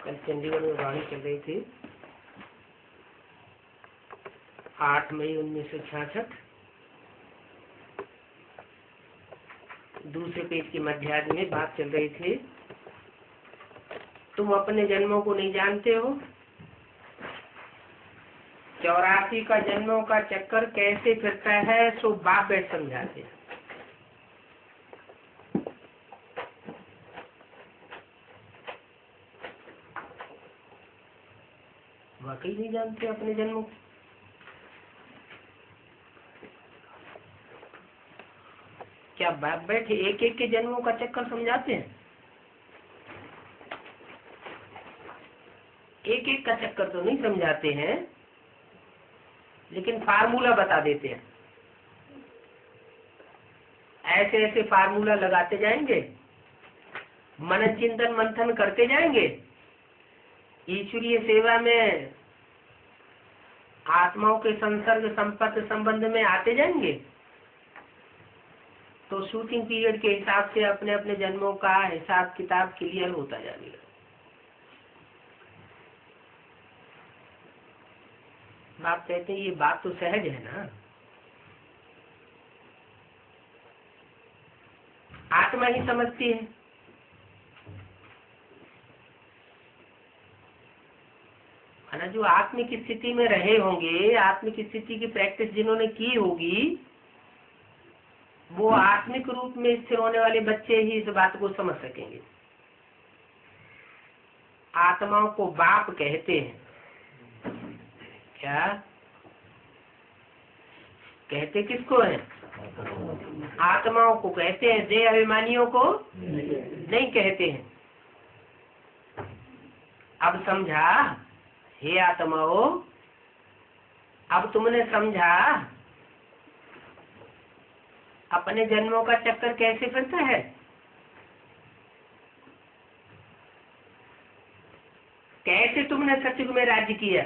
कल चंडीगढ़ में वाणी चल रही थी 8 मई 1966। दूसरे पेज के मध्याह्न में बात चल रही थी, तुम अपने जन्मों को नहीं जानते हो। 84 का जन्मों का चक्कर कैसे फिरता है, सो बाप बैठ समझाते हैं। वाकई नहीं जानते अपने जन्मों। क्या बाप बैठ एक एक के जन्मों का चक्कर समझाते हैं? एक एक का चक्कर तो नहीं समझाते हैं, लेकिन फार्मूला बता देते हैं। ऐसे ऐसे फार्मूला लगाते जाएंगे, मनन चिंतन मंथन करते जाएंगे, ईश्वरीय सेवा में आत्माओं के संसर्ग संपर्क संबंध में आते जाएंगे, तो शूटिंग पीरियड के हिसाब से अपने अपने जन्मों का हिसाब किताब क्लियर होता जाएगा। आप कहते हैं ये बात तो सहज है ना, आत्मा ही समझती है। है ना, जो आत्मिक स्थिति में रहे होंगे, आत्मिक स्थिति की प्रैक्टिस जिन्होंने की होगी, वो आत्मिक रूप में स्थिर होने वाले बच्चे ही इस बात को समझ सकेंगे। आत्माओं को बाप कहते हैं। क्या कहते किसको है? आत्माओं को कहते हैं, देह अभिमानियों को नहीं कहते हैं। अब समझा हे आत्माओं, अब तुमने समझा अपने जन्मों का चक्कर कैसे फिरता है। कैसे तुमने सतयुग में राज्य किया,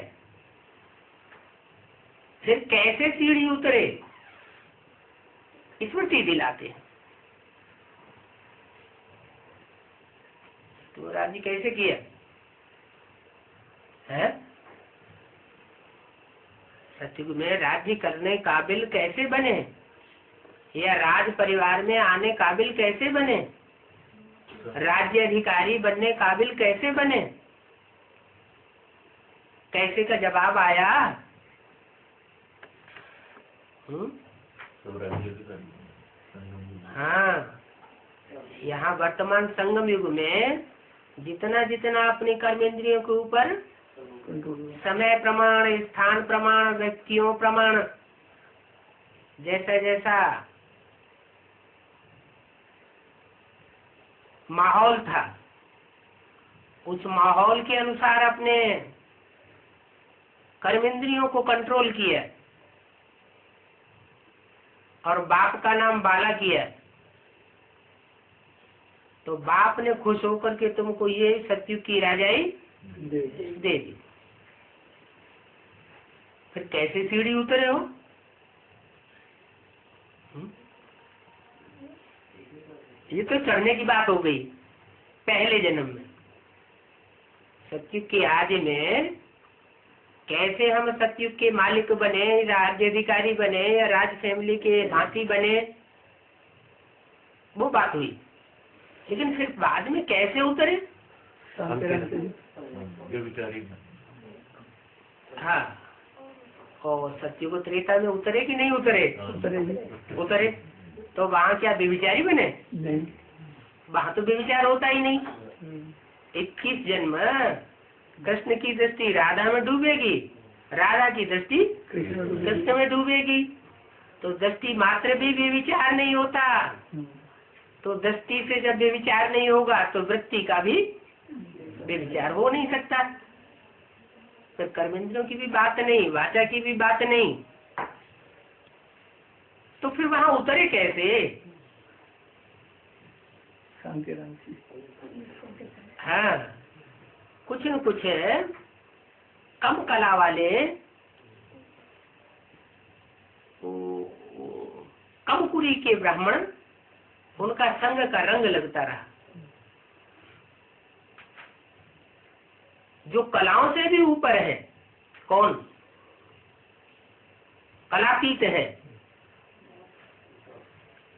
फिर कैसे सीढ़ी उतरे, स्मृति दिलाते हैं। तो राज्य कैसे किया है, सतयुग में राज्य करने काबिल कैसे बने, या राज परिवार में आने काबिल कैसे बने, राज्य अधिकारी बनने काबिल कैसे बने। कैसे का जवाब आया? हाँ, यहाँ वर्तमान संगम युग में जितना जितना अपनी कर्मेंद्रियों के ऊपर समय प्रमाण, स्थान प्रमाण, व्यक्तियों प्रमाण, जैसा जैसा माहौल था, उस माहौल के अनुसार अपने कर्मेंद्रियों को कंट्रोल किया और बाप का नाम बाला किया, तो बाप ने खुश होकर के तुमको ये सतयुग की राजाई दे दी। फिर कैसे सीढ़ी उतरे हो? ये तो चढ़ने की बात हो गई पहले जन्म में। सतयुग के आदि में कैसे हम सतयुग के मालिक बने, राज्य अधिकारी बने, या राज फैमिली के भांति बने, वो बात हुई। लेकिन फिर बाद में कैसे उतरे? हाँ, और सतयुग त्रेता में उतरे कि नहीं उतरे? उतरे। तो वहाँ क्या बेविचारी बने? नहीं, वहाँ तो बेविचार होता ही नहीं। 21 जन्म कृष्ण की दृष्टि राधा में डूबेगी, राधा की दृष्टि कृष्ण में डूबेगी, तो दृष्टि मात्र भी बेविचार नहीं होता। तो दृष्टि से जब बेविचार नहीं होगा तो वृत्ति का भी बेविचार हो नहीं सकता। फिर कर्मेंद्रियों की भी बात नहीं, वाचा की भी बात नहीं, तो फिर वहाँ उतरे कैसे? हाँ, कुछ न कुछ कम कला वाले, कम कुरी के ब्राह्मण उनका संग का रंग लगता रहा। जो कलाओं से भी ऊपर है, कौन? कलातीत है,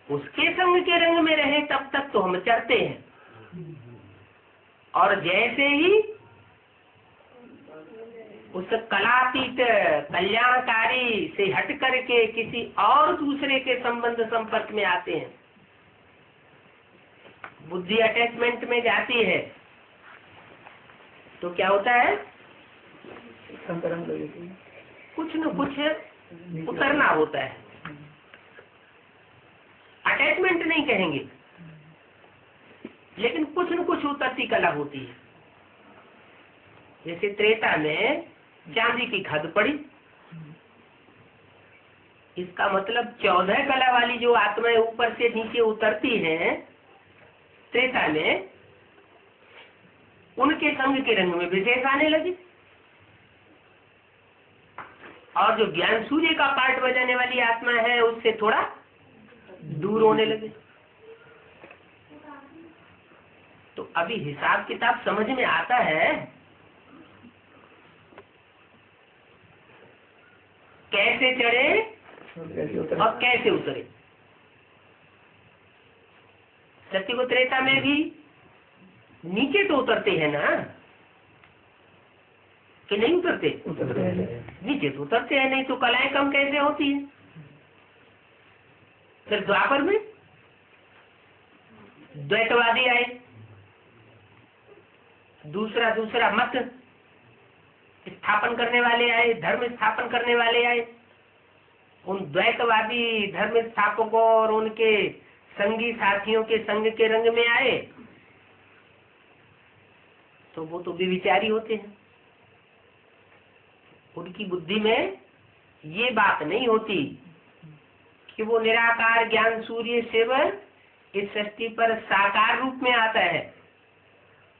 उसके संग के रंग में रहे तब तक तो हम चरते हैं। और जैसे ही उस कलातीत कल्याणकारी से हट करके किसी और दूसरे के संबंध संपर्क में आते हैं, बुद्धि अटैचमेंट में जाती है, तो क्या होता है? कुछ न कुछ उतरना होता है। अटैचमेंट नहीं कहेंगे, लेकिन कुछ न कुछ उतरती कला होती है। जैसे त्रेता में चांदी की खद पड़ी, इसका मतलब 14 कला वाली जो आत्माएं ऊपर से नीचे उतरती हैं त्रेता में, उनके संग के रंग में विशेष आने लगे। और जो ज्ञान सूर्य का पार्ट बजाने वाली आत्मा है उससे थोड़ा दूर होने लगे। तो अभी हिसाब किताब समझ में आता है, कैसे चढ़े और कैसे उतरे। सत्य को त्रेता में भी नीचे तो उतरते हैं ना, कि नहीं उतरते? नीचे तो उतरते हैं, नहीं तो कलाएं कम कैसे होती है। फिर द्वापर में द्वैतवादी आए, दूसरा मत स्थापन करने वाले आए, धर्म स्थापन करने वाले आए। उन द्वैतवादी धर्म स्थापकों और उनके संगी साथियों के संग के रंग में आए तो वो तो विचारी होते हैं। उनकी बुद्धि में ये बात नहीं होती कि वो निराकार ज्ञान सूर्य शिव इस सृष्टि पर साकार रूप में आता है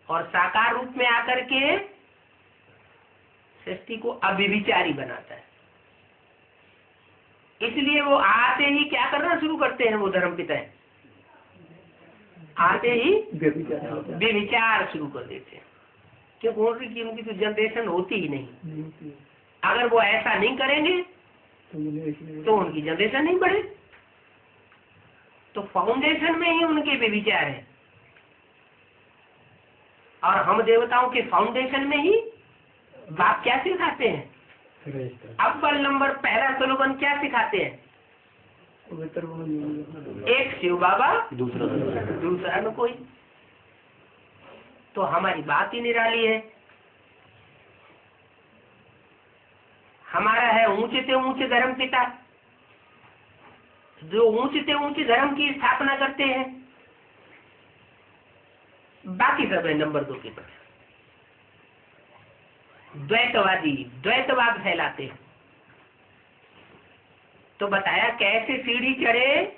और साकार रूप में आकर के सृष्टि को अविचारी बनाता है। इसलिए वो आते ही क्या करना शुरू करते हैं, वो धर्म पिता है, आते ही व्यभिचार शुरू कर देते हैं। क्योंकि उनकी तो जनरेशन होती ही नहीं। अगर वो ऐसा नहीं करेंगे तो उनकी जनरेशन नहीं बढ़े। तो फाउंडेशन में ही उनके व्यभिचार है। और हम देवताओं के फाउंडेशन में ही बाप क्या सिखाते हैं? अव्वल नंबर पहला स्लोगन क्या सिखाते हैं? एक शिव बाबा दूसरा न कोई। तो हमारी बात ही निराली है। हमारा है ऊंचे से ऊंचे धर्म पिता, जो ऊंचे से ऊंचे धर्म की स्थापना करते हैं, बाकी सब है नंबर 2 के पर। द्वैतवादी द्वैतवाद फैलाते हैं। तो बताया कैसे सीढ़ी चढ़े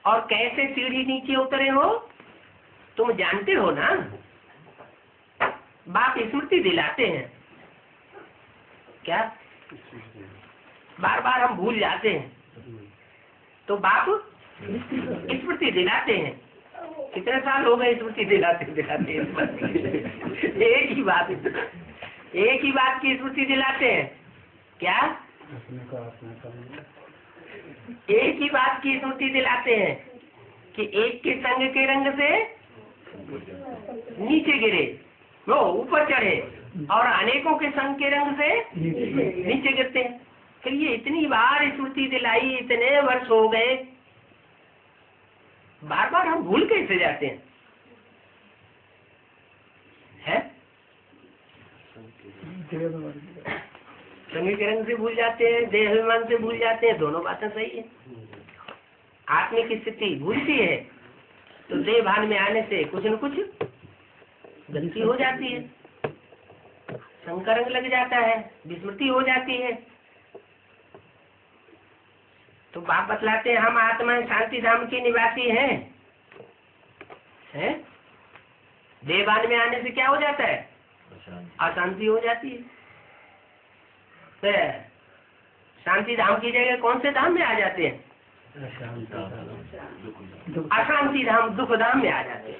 और कैसे सीढ़ी नीचे उतरे हो, तुम जानते हो ना। बाप स्मृति दिलाते हैं। क्या बार बार हम भूल जाते हैं, तो बाप स्मृति दिलाते हैं। कितने साल हो गए स्मृति दिलाते दिलाते एक ही बात की स्मृति दिलाते हैं। क्या एक ही बात की स्मृति दिलाते हैं कि एक के संग के रंग से नीचे गिरे, वो ऊपर चढ़े, और अनेकों के संग के रंग से नीचे गिरते हैं। फिर ये इतनी बार स्मृति दिलाई, इतने वर्ष हो गए, बार बार हम भूल कैसे जाते हैं? संग के रंग से भूल जाते हैं, देह अभिमान से भूल जाते हैं। दोनों बातें सही है। आत्मिक स्थिति भूलती है तो देह भान में आने से कुछ न कुछ गलती हो जाती है, संग का रंग लग जाता है, विस्मृति हो जाती है। तो बाप बतलाते हैं हम आत्मा शांति धाम के निवासी हैं। देवान में आने से क्या हो जाता है? अशांति हो जाती है। तो शांति धाम की जगह कौन से धाम में आ जाते हैं? अशांति धाम दुख धाम में आ जाते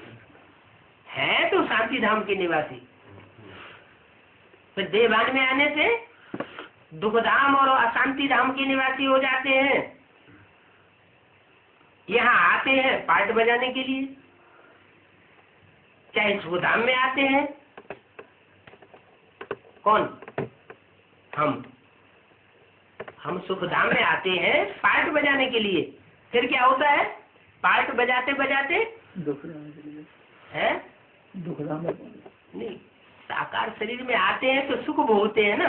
हैं तो शांति धाम के निवासी। फिर देवान में आने से दुख धाम और अशांति धाम के निवासी हो जाते हैं। यहाँ आते हैं पार्ट बजाने के लिए, चाहे सुख धाम में आते हैं। कौन? हम सुख धाम में आते हैं पार्ट बजाने के लिए। फिर क्या होता है? पार्ट बजाते बजाते दुख धाम नहीं, साकार शरीर में आते हैं तो सुख भोगते हैं ना।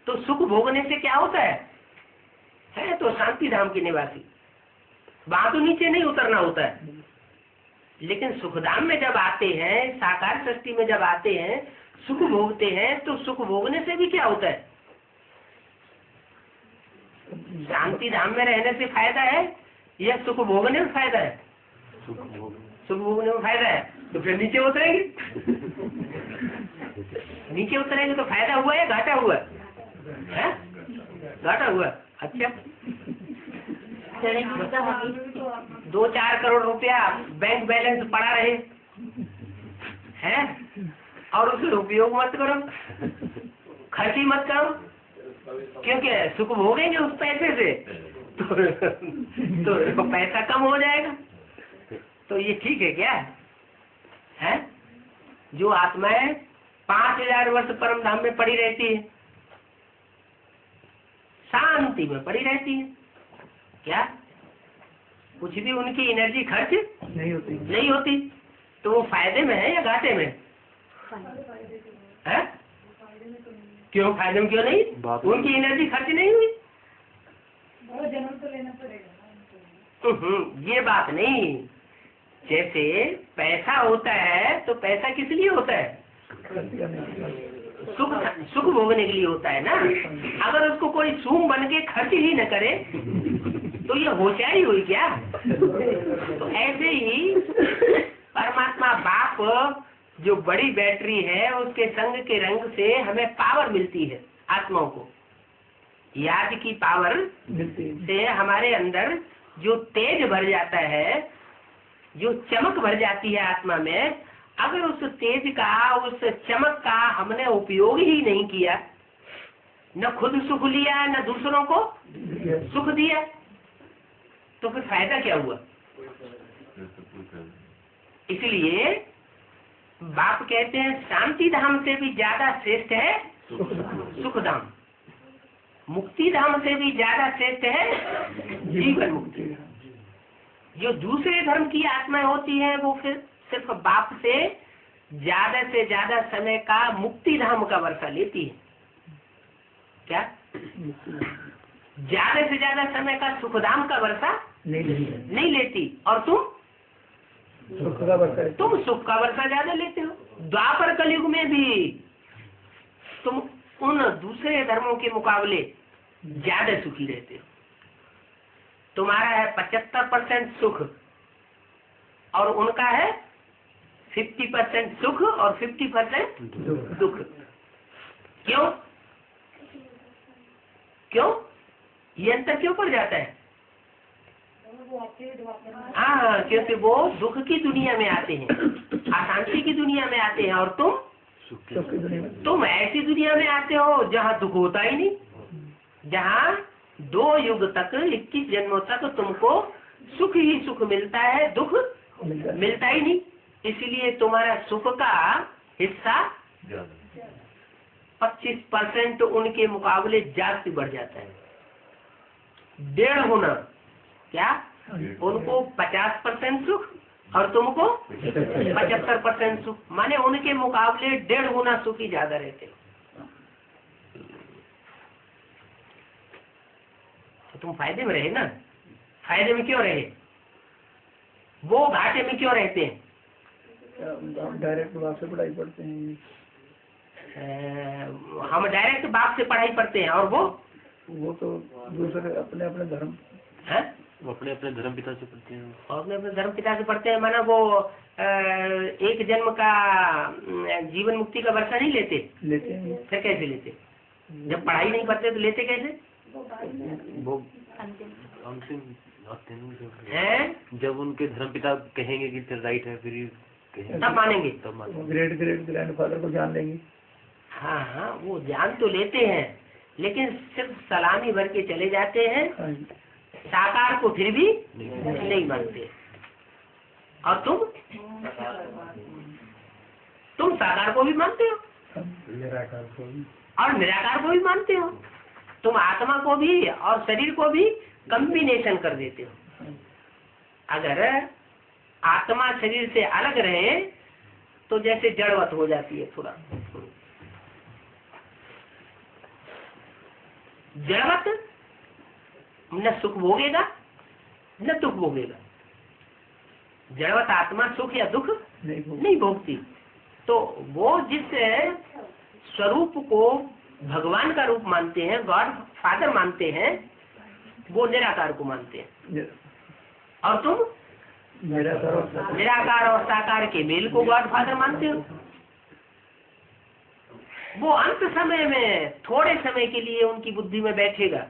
तो सुख भोगने से क्या होता है तो शांति धाम के निवासी। वहां तो नीचे नहीं उतरना होता है, लेकिन सुखधाम में जब आते हैं, साकार सृष्टि में जब आते हैं, सुख भोगते हैं, तो सुख भोगने से भी क्या होता है? शांति धाम में रहने से फायदा है या सुख भोगने में फायदा है? सुख भोगने में फायदा है। तो फिर नीचे उतरेंगे नीचे उतरेंगे तो फायदा हुआ या घाटा हुआ? है घाटा हुआ। अच्छा, 2-4 करोड़ रुपया बैंक बैलेंस पड़ा रहे हैं और उसका उपयोग मत करो, खर्च ही मत करो, क्योंकि सुख भोगेंगे उस पैसे से तो पैसा कम हो जाएगा। तो ये ठीक है क्या? है जो आत्माएं 5000 वर्ष परम धाम में पड़ी रहती है, शांति में पड़ी रहती है, क्या कुछ भी उनकी एनर्जी खर्च नहीं होती, तो वो फायदे में है या घाटे में है? क्यों फायदे में? क्यों नहीं? उनकी एनर्जी खर्च नहीं हुई। जन्म तो लेना पड़ेगा। ये बात नहीं। जैसे पैसा होता है तो पैसा किस लिए होता है? सुख भोगने के लिए होता है ना। अगर उसको कोई सूम बन के खर्च ही न करे तो ये होशियारी हुई क्या? तो ऐसे ही परमात्मा बाप जो बड़ी बैटरी है, उसके संग के रंग से हमें पावर मिलती है। आत्माओं को याद की पावर से हमारे अंदर जो तेज भर जाता है, जो चमक भर जाती है आत्मा में, अगर उस तेज का, उस चमक का हमने उपयोग ही नहीं किया, न खुद सुख लिया न दूसरों को सुख दिया, तो फिर फायदा क्या हुआ? इसलिए बाप कहते हैं शांति धाम से भी ज्यादा श्रेष्ठ है सुख धाम, मुक्ति धाम से भी ज्यादा श्रेष्ठ है जीवन मुक्ति। जो दूसरे धर्म की आत्माएं होती है वो फिर सिर्फ बाप से ज्यादा समय का मुक्ति धाम का वर्षा लेती है। क्या? ज्यादा से ज्यादा समय का सुखधाम का वर्षा नहीं लेती। और तुम सुख का वर्षा ज्यादा लेते हो। द्वापर कलयुग में भी तुम उन दूसरे धर्मों के मुकाबले ज्यादा सुखी रहते हो। तुम्हारा है 75% सुख और उनका है 50% सुख और 50% दुख। क्यों? ये अंतर क्यों पड़ जाता है? हाँ, क्योंकि वो दुख की दुनिया में आते हैं, अशांति की दुनिया में आते हैं, और तुम ऐसी दुनिया में आते हो जहाँ दुख होता ही नहीं, जहाँ 2 युग तक 21 जन्मों तक तुमको सुख ही सुख मिलता है, दुख मिलता ही नहीं। इसलिए तुम्हारा सुख का हिस्सा 25% उनके मुकाबले ज्यादा बढ़ जाता है, 1.5 गुना। क्या? उनको 50% सुख और तुमको 75% सुख, माने उनके मुकाबले 1.5 गुना सुखी ज्यादा रहते हो। तो तुम फायदे में रहे ना। फायदे में क्यों रहे? वो घाटे में क्यों रहते हैं? डायरेक्ट बाप से पढ़ाई पढ़ते हैं। हम डायरेक्ट बाप से पढ़ाई पढ़ते हैं, और वो तो दूसरे अपने धर्म है, वो अपने धर्म पिता से पढ़ते हैं, और अपने धर्म पिता से पढ़ते हैं। माना वो 1 जन्म का जीवन मुक्ति का वर्षा नहीं लेते हैं। फिर कैसे लेते? जब पढ़ाई नहीं करते तो लेते कैसे? अंतिम अंतिम हैं, जब उनके धर्मपिता कहेंगे कि तेरा राइट है, फिर ये कहेंगे तब मानेंगे। तब मानेंगे। ग्रेट ग्रेट ग्रैंडफादर को जान लेंगे। हाँ हाँ, वो जान तो लेते हैं, लेकिन सिर्फ सलामी भर के चले जाते हैं, हाँ जी। साकार को फिर भी नहीं मानते। और तुम साकार को भी मानते हो निराकार को भी। और निराकार को भी मानते हो। तुम आत्मा को भी और शरीर को भी कम्बिनेशन कर देते हो। अगर आत्मा शरीर से अलग रहे तो जैसे जड़वत हो जाती है। थोड़ा जड़वत न सुख भोगेगा न दुख भोगेगा। जड़वत आत्मा सुख या दुख नहीं भोगती। तो वो जिस स्वरूप को भगवान का रूप मानते हैं, गॉड फादर मानते हैं, वो निराकार को मानते हैं। और तुम निराकार और साकार के मेल को गॉड फादर मानते हो। वो अंत समय में थोड़े समय के लिए उनकी बुद्धि में बैठेगा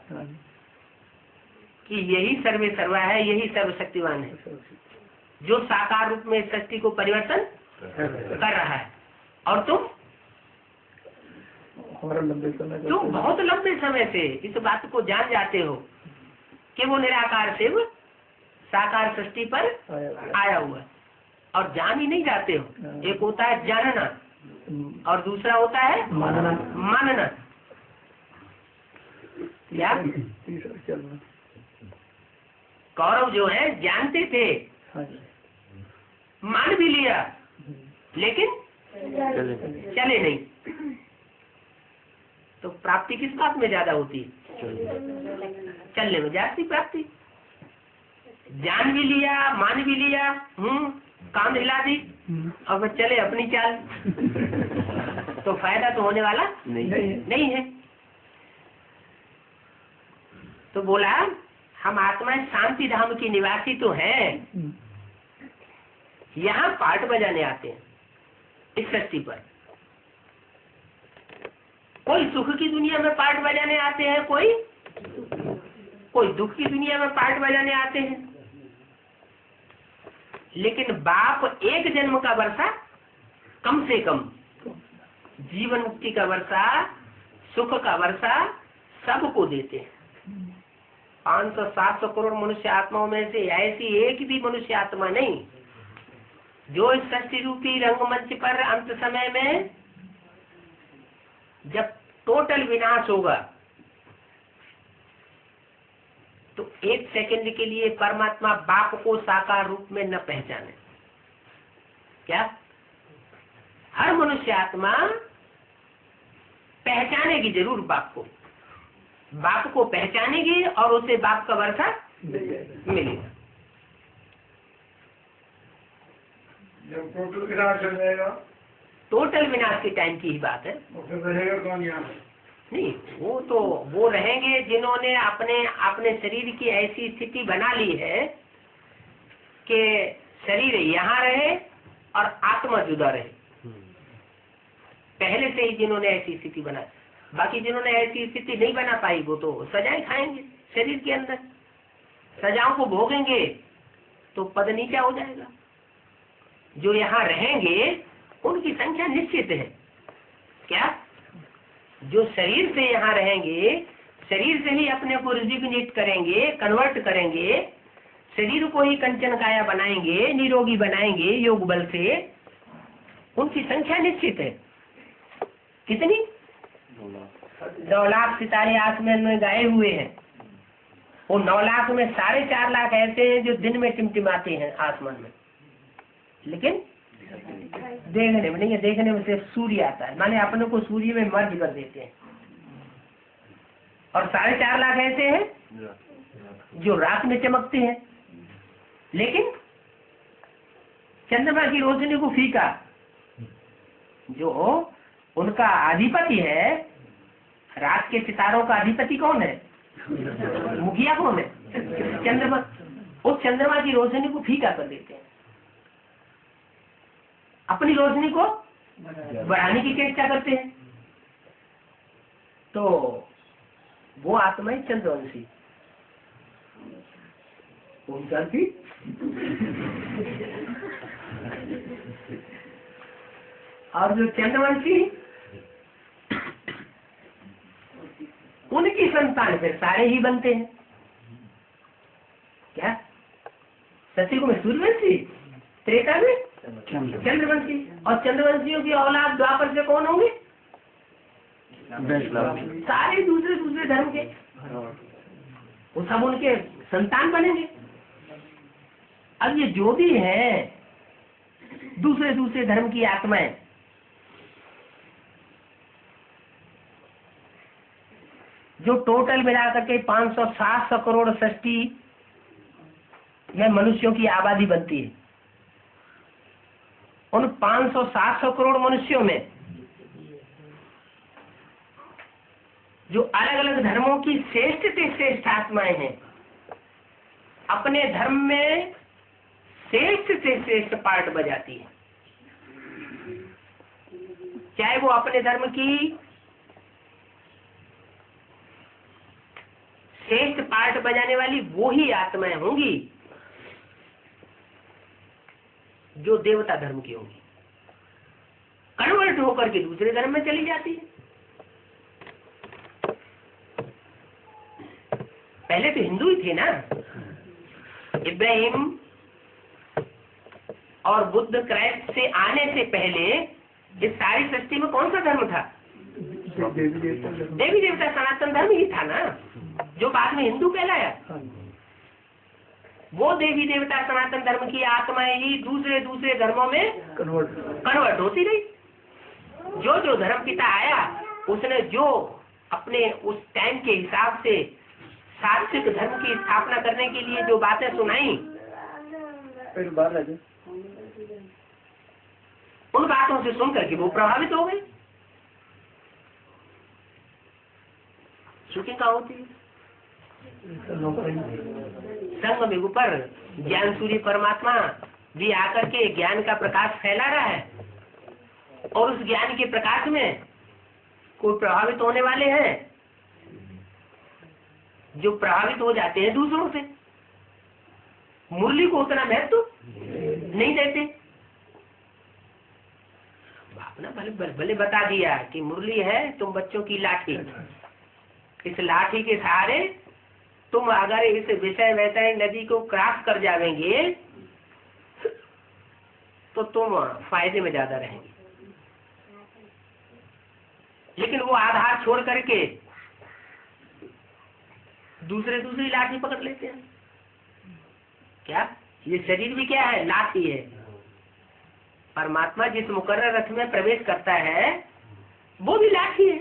कि यही सर्वे सर्वा है, यही सर्वशक्तिवान है, जो साकार रूप में सृष्टि को परिवर्तन कर रहा है। और तुम बहुत लंबे समय से इस बात को जान जाते हो कि वो निराकार से साकार सृष्टि पर आया हुआ है। और जान ही नहीं जाते हो। एक होता है जानना और दूसरा होता है मानना। क्या कौरव जो है जानते थे, मान भी लिया, लेकिन चले नहीं। तो प्राप्ति किस बात में ज्यादा होती है? चलने में ज्यादा प्राप्ति। जान भी लिया, मान भी लिया, काम हिला दी, और फिर चले अपनी चाल, तो फायदा तो होने वाला नहीं है। तो बोला हम आत्माएं शांति धाम की निवासी तो हैं, यहाँ पार्ट बजाने आते हैं इस सृष्टि पर। कोई सुख की दुनिया में पार्ट बजाने आते हैं, कोई दुख की दुनिया में पार्ट बजाने आते हैं। लेकिन बाप एक जन्म का वर्षा कम से कम जीवन मुक्ति का वर्षा, सुख का वर्षा सबको देते हैं। 500-700 करोड़ मनुष्य आत्माओं में से ऐसी एक भी मनुष्य आत्मा नहीं जो इस सृष्टि रूपी रंगमंच पर अंत समय में जब टोटल विनाश होगा तो एक सेकंड के लिए परमात्मा बाप को साकार रूप में न पहचाने। क्या हर मनुष्य आत्मा पहचानेगी जरूर बाप को पहचानेगी और उसे बाप का वर्षा मिलेगा। जब टोटल विनाश हो जाएगा, टोटल विनाश के टाइम की ही बात है। फिर रहेगा कौन यहाँ? नहीं, वो रहेंगे जिन्होंने अपने शरीर की ऐसी स्थिति बना ली है कि शरीर यहाँ रहे और आत्मा जुदा रहे। पहले से ही जिन्होंने ऐसी स्थिति बना, बाकी जिन्होंने ऐसी स्थिति नहीं बना पाई वो तो सजाएं खाएंगे शरीर के अंदर। सजाओं को भोगेंगे तो पद नीचा हो जाएगा। जो यहाँ रहेंगे उनकी संख्या निश्चित है। क्या जो शरीर से यहाँ रहेंगे, शरीर से ही अपने को रिजिग्नेट करेंगे, कन्वर्ट करेंगे, शरीर को ही कंचन काया बनाएंगे, निरोगी बनाएंगे योग बल से, उनकी संख्या निश्चित है। कितनी? 9 लाख सितारे आसमान में गाए हुए हैं। वो 9 लाख में 4.5 लाख ऐसे हैं जो दिन में टिमटिमाते हैं आसमान में, लेकिन देखने में नहीं है। देखने में सिर्फ सूर्य आता है, माने अपने को सूर्य में मर्ज कर देते हैं। और 4.5 लाख ऐसे हैं जो रात में चमकते हैं, लेकिन चंद्रमा की रोशनी को फीका। जो उनका अधिपति है, रात के सितारों का अधिपति कौन है? मुखिया कौन है? चंद्रमा। उस चंद्रमा की रोशनी को फीका कर देते हैं, अपनी रोशनी को बढ़ाने की चेष्टा करते हैं। तो वो आत्माएं चंद्रवंशी। ओंकार की और जो चंद्रवंशी उनकी संतान फिर सारे ही बनते हैं। क्या सतयुग में सूर्यवंशी, त्रेता में चंद्रवंशी, और चंद्रवंशियों की औलाद द्वापर से कौन होंगे? सारे दूसरे दूसरे धर्म के, वो सब उनके संतान बनेंगे। अब ये जो भी है दूसरे दूसरे धर्म की आत्माएं, जो टोटल मिला करके 500-700 करोड़ सृष्टि में मनुष्यों की आबादी बनती है, उन 500-700 करोड़ मनुष्यों में जो अलग अलग धर्मों की श्रेष्ठ से श्रेष्ठ आत्माएं हैं, अपने धर्म में श्रेष्ठ से श्रेष्ठ पार्ट बजाती है। चाहे वो अपने धर्म की श्रेष्ठ पार्ट बजाने वाली वो ही आत्माएं होंगी जो देवता धर्म की होंगी, कन्वर्ट होकर के दूसरे धर्म में चली जाती है। पहले तो हिंदू ही थे ना। इब्राहिम और बुद्ध क्राइस्ट से आने से पहले इस सारी सृष्टि में कौन सा धर्म था? देवी देवता सनातन धर्म ही था ना, जो बाद में हिंदू कहलाया। वो देवी देवता सनातन धर्म की आत्माएं ही दूसरे दूसरे धर्मों में कन्वर्ट होती रही। जो जो धर्म पिता आया उसने जो अपने उस टाइम के हिसाब से सात्विक धर्म की स्थापना करने के लिए जो बातें सुनाई, उन बातों से सुनकर के वो प्रभावित हो गए। शूटिंग कहाँ होती है? संगम युग पर ज्ञान सूर्य परमात्मा भी आकर के ज्ञान का प्रकाश फैला रहा है, और उस ज्ञान के प्रकाश में कोई प्रभावित होने वाले हैं जो प्रभावित हो जाते हैं दूसरों से। मुरली को उतना महत्व नहीं देते। आपने भले भले बता दिया कि मुरली है तुम बच्चों की लाठी, इस लाठी के सहारे तुम अगर इस विषय वैतरणी नदी को क्रॉस कर जाएंगे तो तुम फायदे में ज्यादा रहेंगे। लेकिन वो आधार छोड़ करके दूसरी लाठी पकड़ लेते हैं। क्या ये शरीर भी क्या है? लाठी है। परमात्मा जिस मुकर्रर रथ में प्रवेश करता है वो भी लाठी है।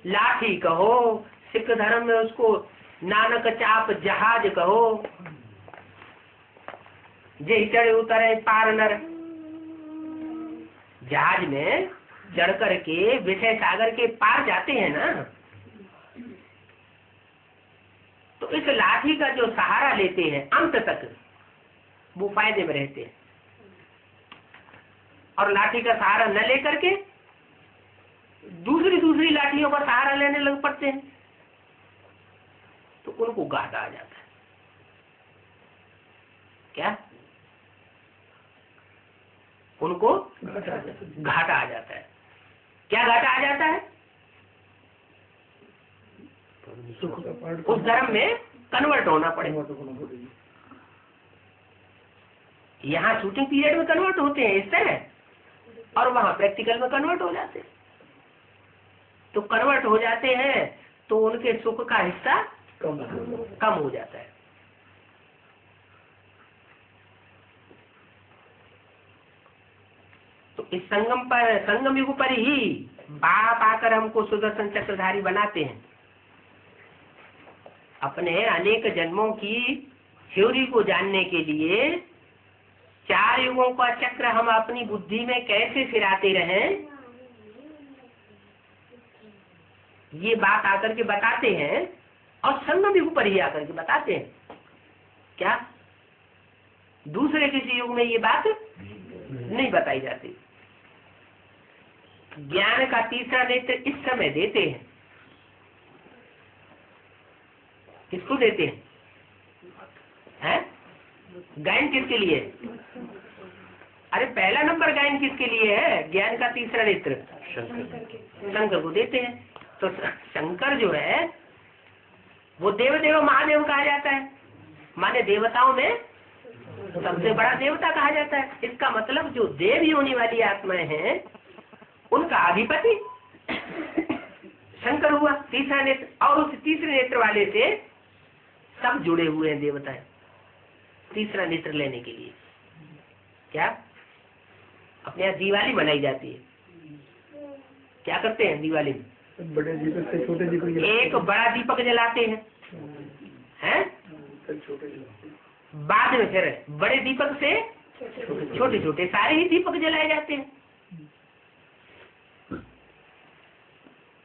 लाठी कहो, सिख धर्म में उसको नानक चाप जहाज कहो, जे चढ़े उतरे पार नर। जहाज में चढ़ करके विषय सागर के पार जाते हैं ना, तो इस लाठी का जो सहारा लेते हैं अंत तक वो फायदे में रहते हैं, और लाठी का सहारा न लेकर के दूसरी लाठियों का सहारा लेने लग पड़ते हैं तो उनको घाटा आ जाता है। क्या? उनको घाटा आ जाता है। क्या घाटा आ जाता है? उस धर्म में कन्वर्ट होना पड़ेगा। यहाँ शूटिंग पीरियड में कन्वर्ट होते हैं इस तरह, और वहां प्रैक्टिकल में कन्वर्ट हो जाते हैं। तो कन्वर्ट हो जाते हैं तो उनके सुख का हिस्सा कम हो जाता है। तो इस संगम युग पर ही बाप आकर हमको सुदर्शन चक्रधारी बनाते हैं। अपने अनेक जन्मों की थ्योरी को जानने के लिए 4 युगों का चक्र हम अपनी बुद्धि में कैसे फिराते रहें, ये बात आकर के बताते हैं, और संगम युग पर ही आकर के बताते हैं। क्या दूसरे किसी युग में ये बात नहीं बताई जाती। ज्ञान का तीसरा नेत्र इस समय देते हैं, किसको देते हैं? गायन किसके लिए? अरे पहला नंबर गायन किसके लिए है? ज्ञान का तीसरा नेत्र शंकर को देते हैं। तो शंकर जो है वो देव देव महादेव कहा जाता है, माने देवताओं में सबसे बड़ा देवता कहा जाता है। इसका मतलब जो देव योनि वाली आत्माएं हैं उनका अधिपति शंकर हुआ, तीसरा नेत्र। और उस तीसरे नेत्र वाले से सब जुड़े हुए हैं देवताएं तीसरा नेत्र लेने के लिए। क्या अपने यहाँ दिवाली मनाई जाती है, क्या करते हैं दिवाली में? बड़े दीपक से छोटे दीपक, एक बड़ा दीपक जलाते हैं, छोटे बाद में फिर बड़े दीपक से छोटे छोटे सारे ही दीपक जलाए जाते हैं।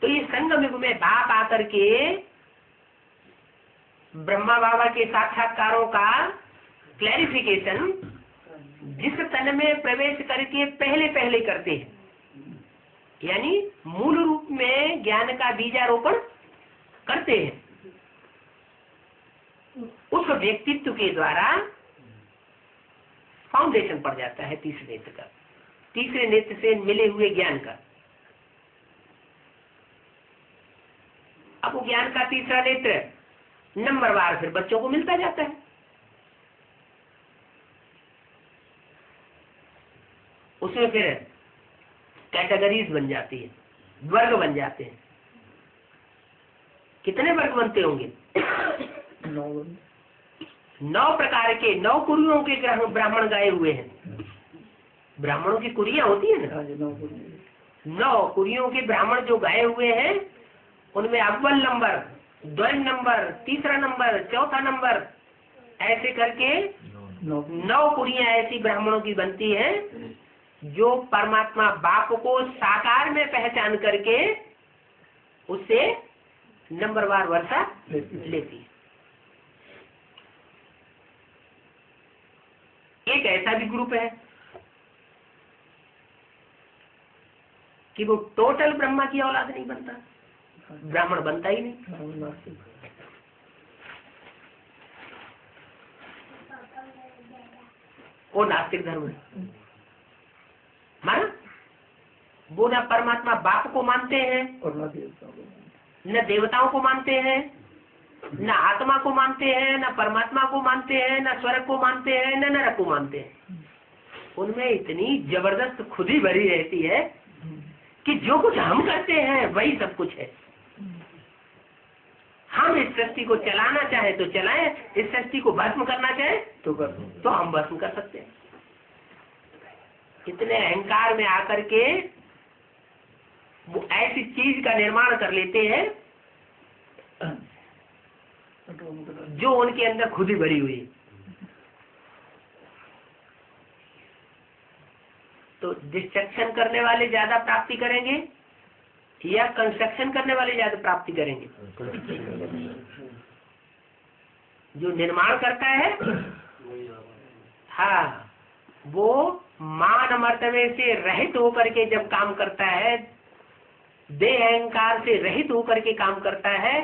तो ये संगम युग में बाप आकर के ब्रह्मा बाबा के साक्षात्कारों का क्लैरिफिकेशन जिस तन में प्रवेश करके पहले पहले करते हैं, यानी मूल रूप में ज्ञान का बीजारोपण करते हैं, उस व्यक्तित्व के द्वारा फाउंडेशन पड़ जाता है तीसरे नेत्र का, तीसरे नेत्र से मिले हुए ज्ञान का। अब वो ज्ञान का तीसरा नेत्र नंबरवार फिर बच्चों को मिलता जाता है। उसमें फिर कैटेगरीज बन जाती है, वर्ग बन जाते हैं। कितने वर्ग बनते होंगे? 9 प्रकार के, 9 कुरियों के ब्राह्मण गाए हुए हैं। ब्राह्मणों की कुरियां होती है ना, 9 कुरियों के ब्राह्मण जो गाए हुए हैं उनमें अव्वल नंबर, द्वैम नंबर, तीसरा नंबर, चौथा नंबर, ऐसे करके 9 कुरियां ऐसी ब्राह्मणों की बनती हैं जो परमात्मा बाप को साकार में पहचान करके उससे नंबरवार वर्षा लेती है। एक ऐसा भी ग्रुप है कि वो टोटल ब्रह्मा की औलाद नहीं बनता, ब्राह्मण बनता ही नहीं। वो नास्तिक धर्म है, माना वो न परमात्मा बाप को मानते हैं, और न देवताओं को मानते हैं, न आत्मा को मानते हैं, न परमात्मा को मानते हैं, न स्वर्ग को मानते हैं, न नरक को मानते हैं। उनमें इतनी जबरदस्त खुदी भरी रहती है कि जो कुछ हम करते हैं वही सब कुछ है। हम इस सृष्टि को चलाना चाहे तो चलाएं, इस सृष्टि को भस्म करना चाहे तो हम भस्म कर सकते हैं। इतने अहंकार में आकर के वो ऐसी चीज का निर्माण कर लेते हैं जो उनके अंदर खुद ही भरी हुई। तो डिस्ट्रक्शन करने वाले ज्यादा प्राप्ति करेंगे या कंस्ट्रक्शन करने वाले ज्यादा प्राप्ति करेंगे? जो निर्माण करता है, हाँ, वो मान मर्तबे से रहित होकर के जब काम करता है, देह अहंकार से रहित होकर के काम करता है,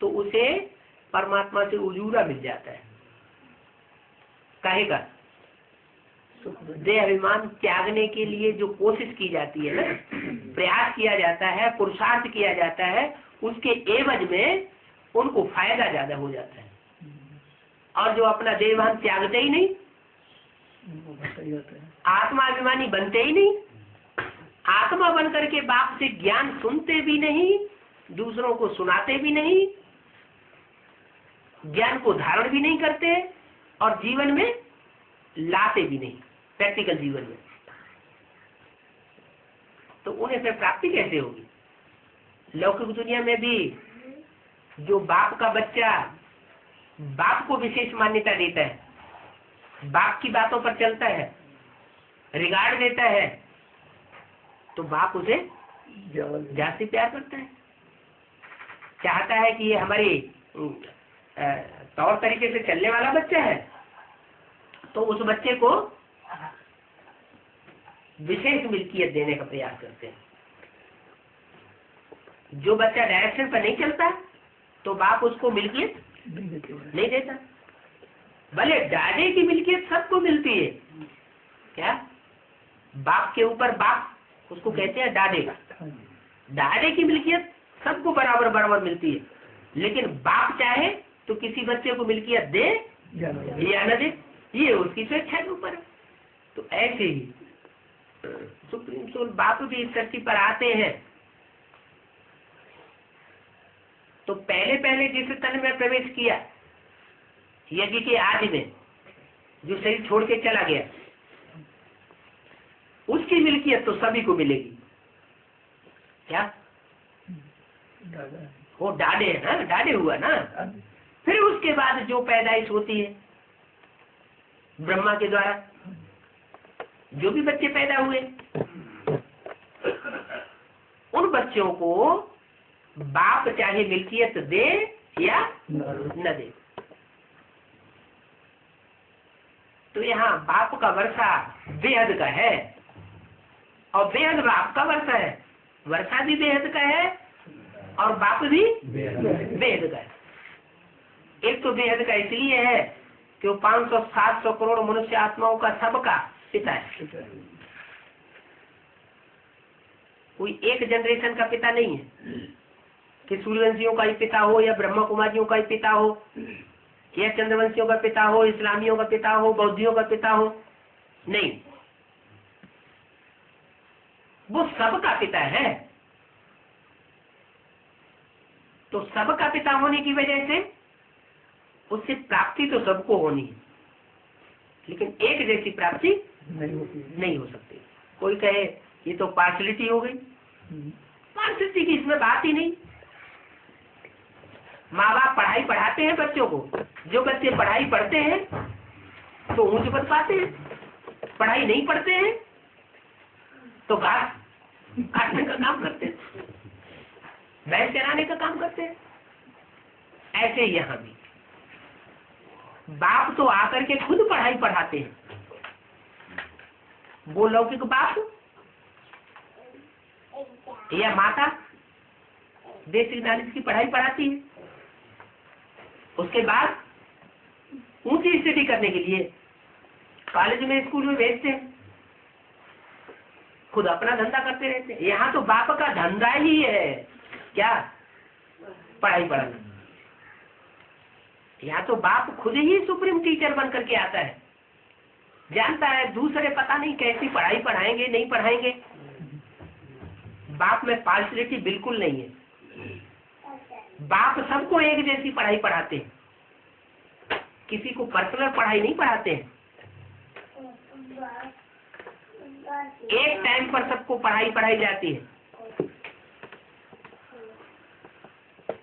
तो उसे परमात्मा से उजूरा मिल जाता है। कहेगा देह अभिमान त्यागने के लिए जो कोशिश की जाती है ना, प्रयास किया जाता है, पुरुषार्थ किया जाता है, उसके एवज में उनको फायदा ज्यादा हो जाता है। और जो अपना देहभान त्यागते ही नहीं, आत्मा अभिमानी बनते ही नहीं, आत्मा बनकर के बाप से ज्ञान सुनते भी नहीं, दूसरों को सुनाते भी नहीं, ज्ञान को धारण भी नहीं करते और जीवन में लाते भी नहीं, प्रैक्टिकल जीवन में, तो उन्हें फिर प्राप्ति कैसे होगी? लौकिक दुनिया में भी जो बाप का बच्चा बाप को विशेष मान्यता देता है, बाप की बातों पर चलता है, रिगार्ड देता है, तो बाप उसे जास्ती प्यार करता है, चाहता है कि ये हमारी तौर तरीके से चलने वाला बच्चा है, तो उस बच्चे को विशेष मिल्कियत देने का प्रयास करते हैं। जो बच्चा डायरेक्शन पर नहीं चलता तो बाप उसको मिल्कियत नहीं देता। भले डाडे की मिल्कियत सबको मिलती है, क्या बाप के ऊपर बाप, उसको कहते हैं डाडे। डाडे की मिल्कियत सबको बराबर बराबर मिलती है, लेकिन बाप चाहे तो किसी बच्चे को मिल्कियत दे या न दे, ये उसकी स्वेच्छा के ऊपर है। तो ऐसे ही सुप्रीम सोल बाप भी इस धरती पर आते हैं तो पहले पहले जिस तन में प्रवेश किया यज्ञ के आदि में, जो शरीर छोड़ के चला गया, उसकी मिल्कियत तो सभी को मिलेगी। क्या वो डाडे है ना, डाडे हुआ ना। फिर उसके बाद जो पैदाइश होती है ब्रह्मा के द्वारा, जो भी बच्चे पैदा हुए, उन बच्चों को बाप चाहे मिल्कियत दे या न दे। तो यहाँ बाप का वर्षा बेहद का है और बेहद बाप का वर्षा है। वर्षा भी बेहद का है और बाप भी बेहद का है। एक तो बेहद का इसलिए है कि वो 500-700 करोड़ मनुष्य आत्माओं का सबका पिता है, कोई एक जनरेशन का पिता नहीं है कि सूर्यवंशियों का ही पिता हो या ब्रह्मा कुमारियों का ही पिता हो या चंद्रवंशियों का पिता हो, इस्लामियों का पिता हो, बौद्धियों का पिता हो, नहीं, वो सबका पिता है। तो सबका पिता होने की वजह से उससे प्राप्ति तो सबको होनी है, लेकिन एक जैसी प्राप्ति नहीं हो सकती। कोई कहे ये तो पार्शलिटी हो गई, पार्शलिटी की इसमें बात ही नहीं। माँ बाप पढ़ाई पढ़ाते हैं बच्चों को, जो बच्चे पढ़ाई पढ़ते हैं तो ऊंच पद पाते हैं, पढ़ाई नहीं पढ़ते हैं तो घास काटने का काम करते हैं, बैल चराने का काम करते हैं। ऐसे यहाँ भी बाप तो आकर के खुद पढ़ाई पढ़ाते हैं। वो लौकिक बाप या माता बेसिक नॉलेज की पढ़ाई पढ़ाती है, उसके बाद ऊंची स्टडी करने के लिए कॉलेज में स्कूल में भेजते हैं, खुद अपना धंधा करते रहते हैं। यहाँ तो बाप का धंधा ही है क्या, पढ़ाई पढ़ाना। यहाँ तो बाप खुद ही सुप्रीम टीचर बन करके आता है, जानता है दूसरे पता नहीं कैसी पढ़ाई पढ़ाएंगे नहीं पढ़ाएंगे। बाप में पार्शलिटी बिल्कुल नहीं है, बाप सबको एक जैसी पढ़ाई पढ़ाते हैं, किसी को पर्सनल पढ़ाई नहीं पढ़ाते हैं। एक टाइम पर सबको पढ़ाई पढ़ाई जाती है,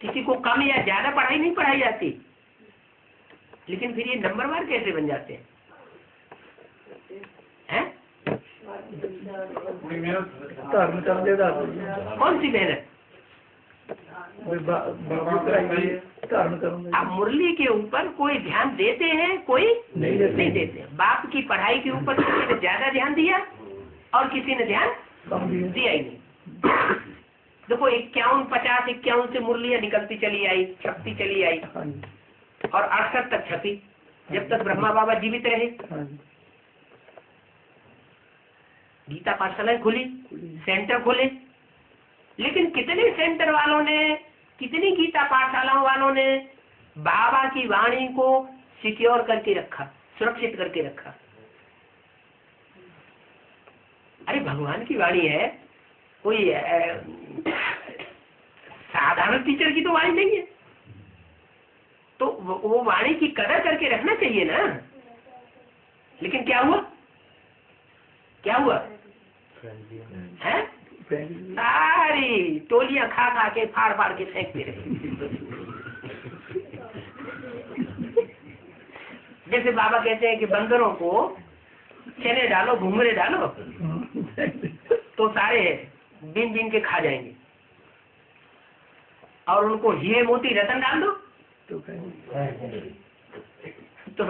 किसी को कम या ज्यादा पढ़ाई नहीं पढ़ाई जाती। लेकिन फिर ये नंबरवार कैसे बन जाते हैं? कौन सी मेहनत? अब मुरली के ऊपर कोई ध्यान देते हैं, कोई नहीं देते। बाप की पढ़ाई के ऊपर किसी ने ज्यादा ध्यान दिया और किसी ने ध्यान दिया ही नहीं। देखो 51, 50, 51 से मुरलियां निकलती चली आई, छपती चली आई और 68 तक छपी, जब तक ब्रह्मा बाबा जीवित रहे। गीता पाठशाला खुली, सेंटर खोले, लेकिन कितने सेंटर वालों ने, कितनी गीता पाठशालाओं वालों ने बाबा की वाणी को सिक्योर करके रखा, सुरक्षित करके रखा। अरे भगवान की वाणी है, कोई साधारण टीचर की तो वाणी नहीं है, तो वो वाणी की कदर करके रखना चाहिए ना। लेकिन क्या हुआ, क्या हुआ है? सारी टोलियां खा खा के फाड़ फाड़ के फेंकते रहे। जैसे बाबा कहते हैं कि बंदरों को चने डालो, घुंघरे डालो, तो सारे बीन बीन के खा जाएंगे, और उनको हीरे मोती रतन डाल दो तो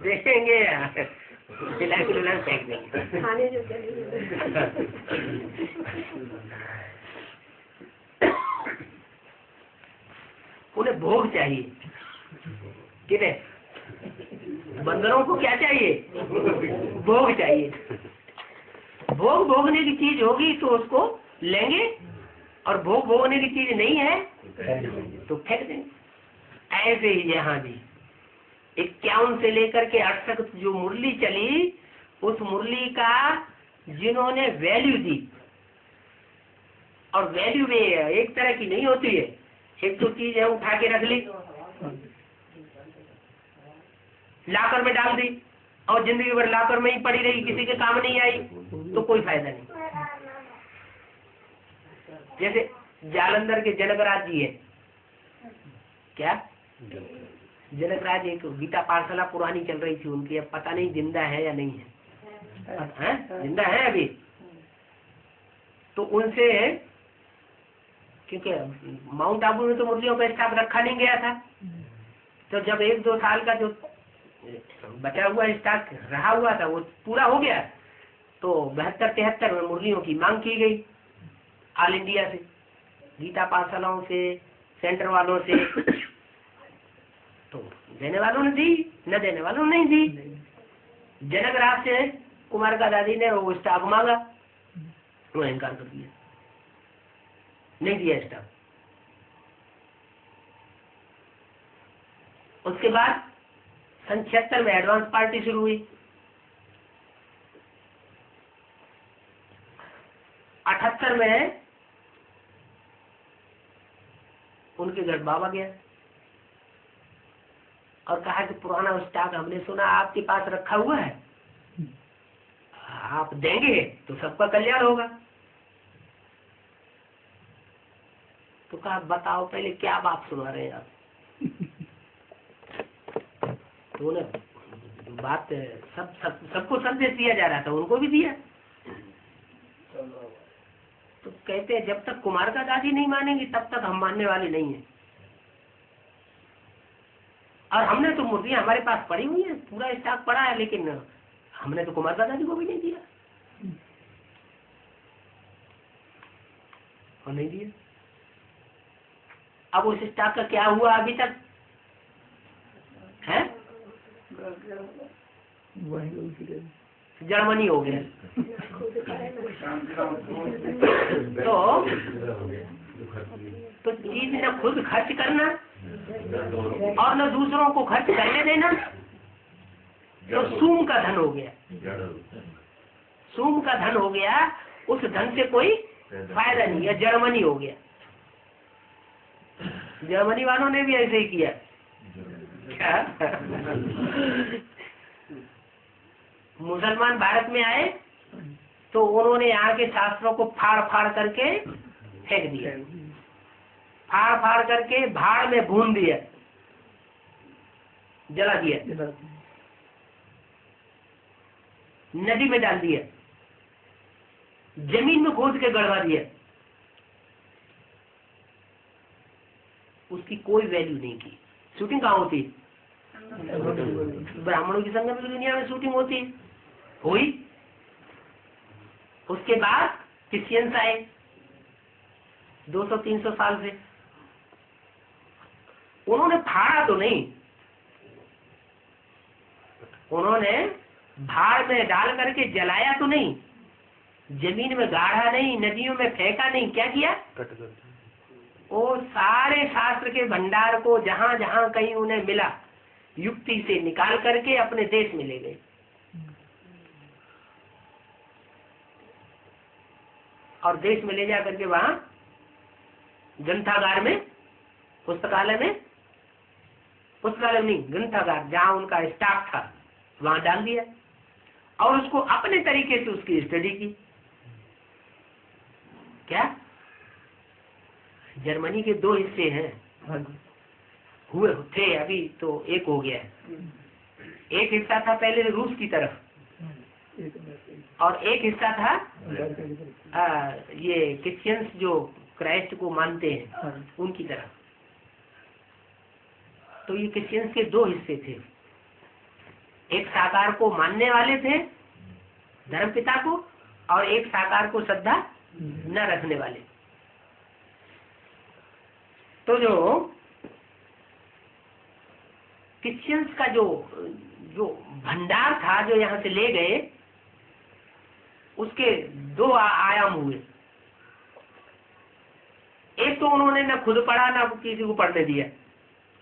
देखेंगे फेंक देंगे। उन्हें भोग चाहिए, किन्हें? बंदरों को क्या चाहिए? भोग चाहिए। भोग भोगने की चीज होगी तो उसको लेंगे, और भोग भोगने की चीज नहीं है तो फेंक देंगे। ऐसे ही यहाँ भी 51 से लेकर के 8 तक जो मुरली चली, उस मुरली का जिन्होंने वैल्यू दी, और वैल्यू में एक तरह की नहीं होती है। एक तो चीज है उठा के रख ली, लाकर में डाल दी, और जिंदगी भर लाकर में ही पड़ी रही, किसी के काम नहीं आई, तो कोई फायदा नहीं। जैसे जालंधर के जनकराज जी है, क्या जनकराज, एक गीता पाठशाला पुरानी चल रही थी उनकी, अब पता नहीं जिंदा है या नहीं है, जिंदा है अभी। तो उनसे, क्योंकि माउंट आबू में तो मुरलियों का स्टाफ रखा नहीं गया था, तो जब 1-2 साल का जो बचा हुआ स्टॉक रहा हुआ था वो पूरा हो गया, तो 72-73 में मुरलियों की मांग की गई ऑल इंडिया से, गीता पाठशालाओं से, सेंटर वालों से। तो देने वालों ने दी, न देने वालों ने नहीं दी। जनकराज से कुमार का दादी ने वो स्टॉक मांगा, वो इनकार कर दिया, नहीं दिया स्टॉक। उसके बाद सन 76 में एडवांस पार्टी शुरू हुई। 78 में उनके घर बाबा गया और कहा कि पुराना स्टॉक हमने सुना आपके पास रखा हुआ है, आप देंगे तो सबका कल्याण होगा। तो कहा बताओ पहले क्या बात सुना रहे हैं आप। तो उन्हें बात सबको संदेश दिया जा रहा था, उनको भी दिया। तो कहते हैं जब तक कुमार का दादी नहीं मानेंगे तब तक हम मानने वाले नहीं हैं। और हमने तो मूर्तियां हमारे पास पड़ी हुई है, पूरा स्टॉक पड़ा है, लेकिन हमने तो कुमार का दादी को भी नहीं दिया और नहीं दिया। अब उस स्टॉक का क्या हुआ अभी तक है? जर्मनी हो गया। तो चीज न खुद खर्च करना और न दूसरों को खर्च करने देना, तो सूम का धन हो गया। सूम का धन हो गया, उस धन से कोई फायदा नहीं है, जर्मनी हो गया। जर्मनी वालों ने भी ऐसे ही किया। मुसलमान भारत में आए तो उन्होंने यहाँ के शास्त्रों को फाड़ फाड़ करके फेंक दिया, फाड़ फाड़ करके भाड़ में भून दिया, जला दिया, नदी में डाल दिया, जमीन में खोद के गड़वा दिया। उसकी कोई वैल्यू नहीं की। शूटिंग कहाँ होती? ब्राह्मणों की संगम की दुनिया में शूटिंग होती हुई। उसके बाद क्रिश्चियंस आए 200-300 साल से, उन्होंने फाड़ा तो नहीं, उन्होंने भाड़ में डाल करके जलाया तो नहीं, जमीन में गाढ़ा नहीं, नदियों में फेंका नहीं, क्या किया? वो सारे शास्त्र के भंडार को जहां जहां कहीं उन्हें मिला युक्ति से निकाल करके अपने देश में ले गए। और देश में ले जा करके वहां ग्रंथागार में, पुस्तकालय नहीं, ग्रंथागार जहां उनका स्टाफ था वहां डाल दिया और उसको अपने तरीके से उसकी स्टडी की। क्या जर्मनी के 2 हिस्से हैं, हुए थे, अभी तो एक हो गया है। एक हिस्सा था पहले रूस की तरफ और एक हिस्सा था ये क्रिश्चियंस जो क्राइस्ट को मानते हैं उनकी तरफ। तो ये क्रिश्चियंस के 2 हिस्से थे, एक साकार को मानने वाले थे धर्मपिता को, और एक साकार को श्रद्धा न रखने वाले। तो जो क्रिश्चियंस का जो जो भंडार था जो यहाँ से ले गए, उसके दो आयाम हुए। एक तो उन्होंने न खुद पढ़ा न किसी को पढ़ने दिया,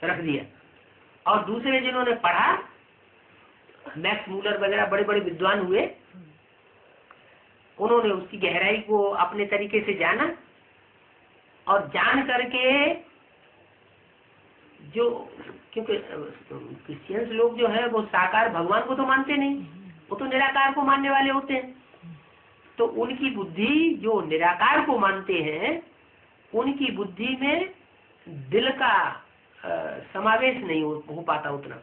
रख दिया। और दूसरे जिन्होंने पढ़ा, मैक्स मूलर वगैरह बड़े बड़े विद्वान हुए, उन्होंने उसकी गहराई को अपने तरीके से जाना और जान करके जो, क्योंकि क्रिश्चियंस लोग जो है वो साकार भगवान को तो मानते नहीं, वो तो निराकार को मानने वाले होते हैं। तो उनकी बुद्धि जो निराकार को मानते हैं, उनकी बुद्धि में दिल का समावेश नहीं हो पाता उतना,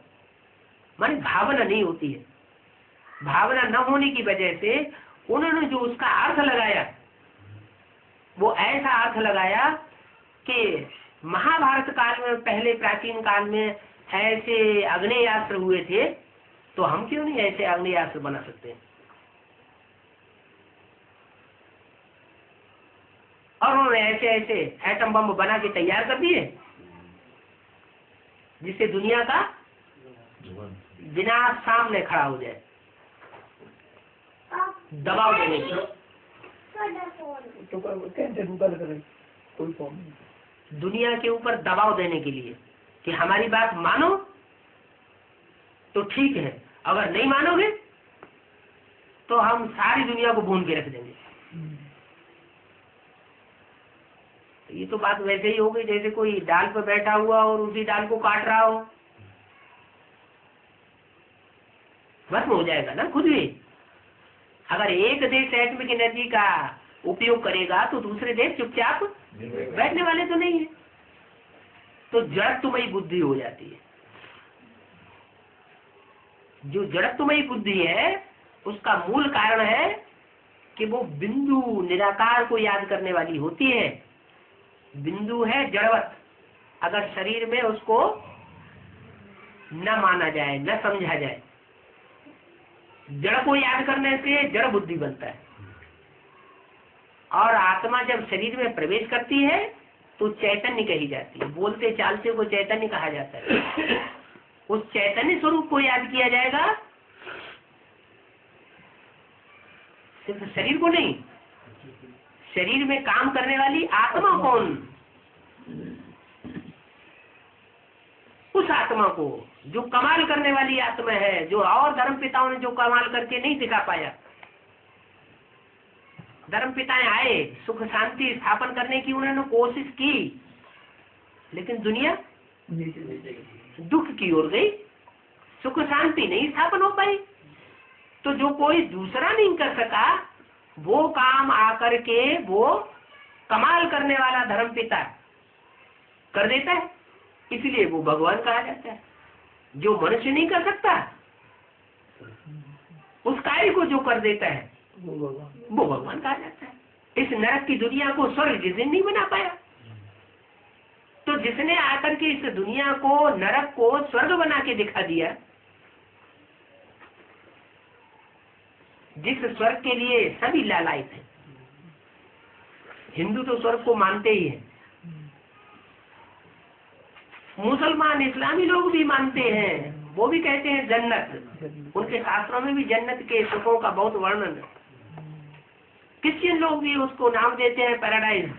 माने भावना नहीं होती है। भावना न होने की वजह से उन्होंने जो उसका अर्थ लगाया, वो ऐसा अर्थ लगाया कि महाभारत काल में, पहले प्राचीन काल में ऐसे आग्नेयास्त्र हुए थे, तो हम क्यों नहीं ऐसे आग्नेयास्त्र बना सकते हैं। और उन्होंने ऐसे ऐसे एटम बम बना के तैयार कर दिए, जिससे दुनिया का विनाश सामने खड़ा हो जाए, दबाव देने की। तो कैसे रुका लग रहा है, कोई फॉर्म नहीं। दुनिया के ऊपर दबाव देने के लिए कि हमारी बात मानो तो ठीक है, अगर नहीं मानोगे तो हम सारी दुनिया को भून के रख देंगे। ये तो बात वैसे ही हो गई जैसे कोई डाल पर बैठा हुआ और उसी डाल को काट रहा हो, भस्म हो जाएगा ना खुद भी। अगर एक देश एटॉमिक एनर्जी का उपयोग करेगा तो दूसरे देश चुपचाप बैठने वाले तो नहीं है। तो जड़त्वमयी बुद्धि हो जाती है। जो जड़त्वमयी बुद्धि है उसका मूल कारण है कि वो बिंदु निराकार को याद करने वाली होती है। बिंदु है जड़वत, अगर शरीर में उसको न माना जाए, न समझा जाए, जड़ को याद करने से जड़ बुद्धि बनता है। और आत्मा जब शरीर में प्रवेश करती है तो चैतन्य कही जाती है, बोलते चालते को चैतन्य कहा जाता है। उस चैतन्य स्वरूप को याद किया जाएगा, सिर्फ शरीर को नहीं, शरीर में काम करने वाली आत्मा कौन, उस आत्मा को जो कमाल करने वाली आत्मा है, जो और धर्म पिताओं ने जो कमाल करके नहीं दिखा पाया। धर्म पिताएं आए सुख शांति स्थापन करने की उन्होंने कोशिश की, लेकिन दुनिया दुख की ओर गई, सुख शांति नहीं स्थापन हो पाई। तो जो कोई दूसरा नहीं कर सका वो काम आकर के वो कमाल करने वाला धर्म पिता कर देता है, इसलिए वो भगवान कहा जाता है। जो मनुष्य नहीं कर सकता उस कार्य को जो कर देता है वो भगवान कहा जाता है। इस नरक की दुनिया को स्वर्ग जिसने नहीं बना पाया, तो जिसने आकर के इस दुनिया को नरक को स्वर्ग बना के दिखा दिया, जिस स्वर्ग के लिए सभी लालायित हैं। हिंदू तो स्वर्ग को मानते ही हैं, मुसलमान इस्लामी लोग भी मानते हैं, वो भी कहते हैं जन्नत, उनके शास्त्रों में भी जन्नत के सुखों का बहुत वर्णन है। क्रिश्चियन लोग भी उसको नाम देते हैं पैराडाइज,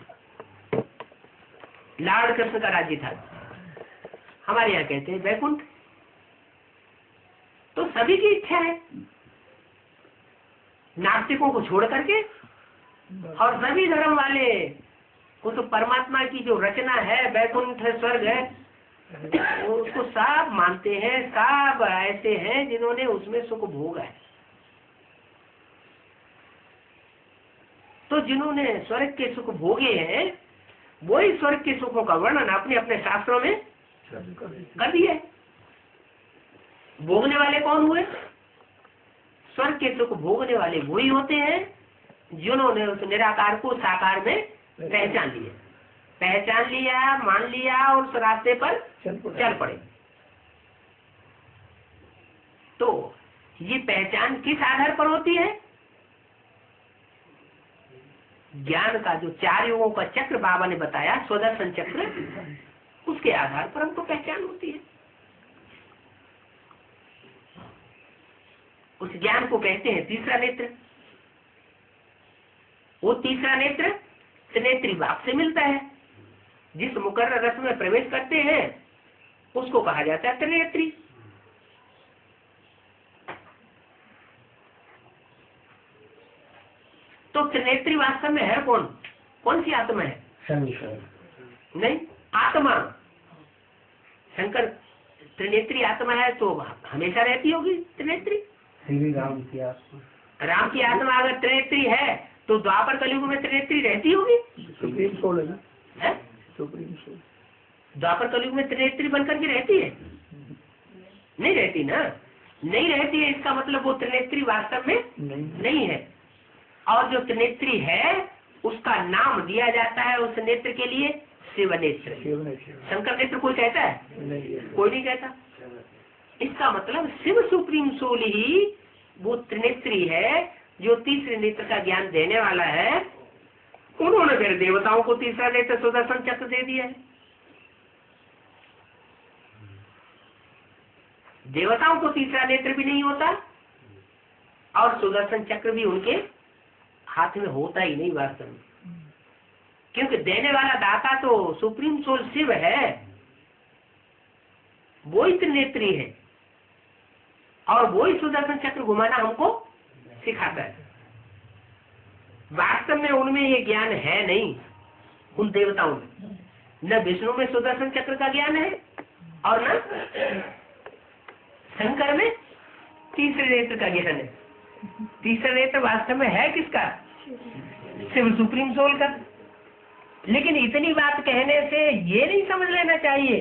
लॉर्ड कृष्ण का राज्य था। हमारे यहाँ कहते हैं वैकुंठ। तो सभी की इच्छा है नास्तिकों को छोड़ करके, और सभी धर्म वाले उस परमात्मा की जो रचना है, वैकुंठ है, स्वर्ग है, उसको सब मानते हैं। सब ऐसे हैं जिन्होंने उसमें सुख भोगा है। तो जिन्होंने स्वर्ग के सुख भोगे हैं वही स्वर्ग के सुखों का वर्णन अपने अपने शास्त्रों में कर दिया है। भोगने वाले कौन हुए? स्वर्ग के सुख भोगने वाले वही होते हैं जिन्होंने उस निराकार को साकार में पहचान लिया, मान लिया और उस रास्ते पर चल पड़े। तो ये पहचान किस आधार पर होती है? ज्ञान का जो 4 युगों का चक्र बाबा ने बताया, स्वदर्शन चक्र, उसके आधार पर हमको पहचान होती है। उस ज्ञान को कहते हैं तीसरा नेत्र। वो तीसरा नेत्र त्रिनेत्री बाप से मिलता है। जिस मुकर्रर रस में प्रवेश करते हैं उसको कहा जाता है त्रिनेत्री। तो त्रिनेत्री वास्तव में है कौन? कौन सी आत्मा है? नहीं, आत्मा। शंकर त्रिनेत्री आत्मा है तो हमेशा रहती होगी त्रिनेत्री। श्री राम की आत्मा, राम की आत्मा अगर त्रिनेत्री है तो द्वापर कलयुग में त्रिनेत्री रहती होगी। सुप्रीम सोल है, है? सुप्रीम सोल द्वापर कलयुग में त्रिनेत्री बनकर के रहती है? नहीं रहती ना। नहीं रहती है इसका मतलब वो त्रिनेत्री वास्तव में नहीं है। और जो त्रिनेत्री है उसका नाम दिया जाता है उस नेत्र के लिए शिव नेत्र। शंकर नेत्र कोई कहता है? कोई नहीं कहता। इसका मतलब शिव सुप्रीम सोल ही वो त्रिनेत्री है जो तीसरे नेत्र का ज्ञान देने वाला है। उन्होंने फिर देवताओं को तीसरा नेत्र सुदर्शन चक्र दे दिया है। देवताओं को तीसरा नेत्र भी नहीं होता और सुदर्शन चक्र भी उनके हाथ में होता ही नहीं वास्तव में, क्योंकि देने वाला दाता तो सुप्रीम सोल शिव है, वो ही त्रिनेत्री है और वो ही सुदर्शन चक्र घुमाना हमको सिखाता है। वास्तव में उनमें ये ज्ञान है नहीं, उन देवताओं में। न विष्णु में सुदर्शन चक्र का ज्ञान है और न शंकर में तीसरे नेत्र का ज्ञान है। तीसरा नेत्र वास्तव में है किसका? शिव सुप्रीम सोल का। लेकिन इतनी बात कहने से ये नहीं समझ लेना चाहिए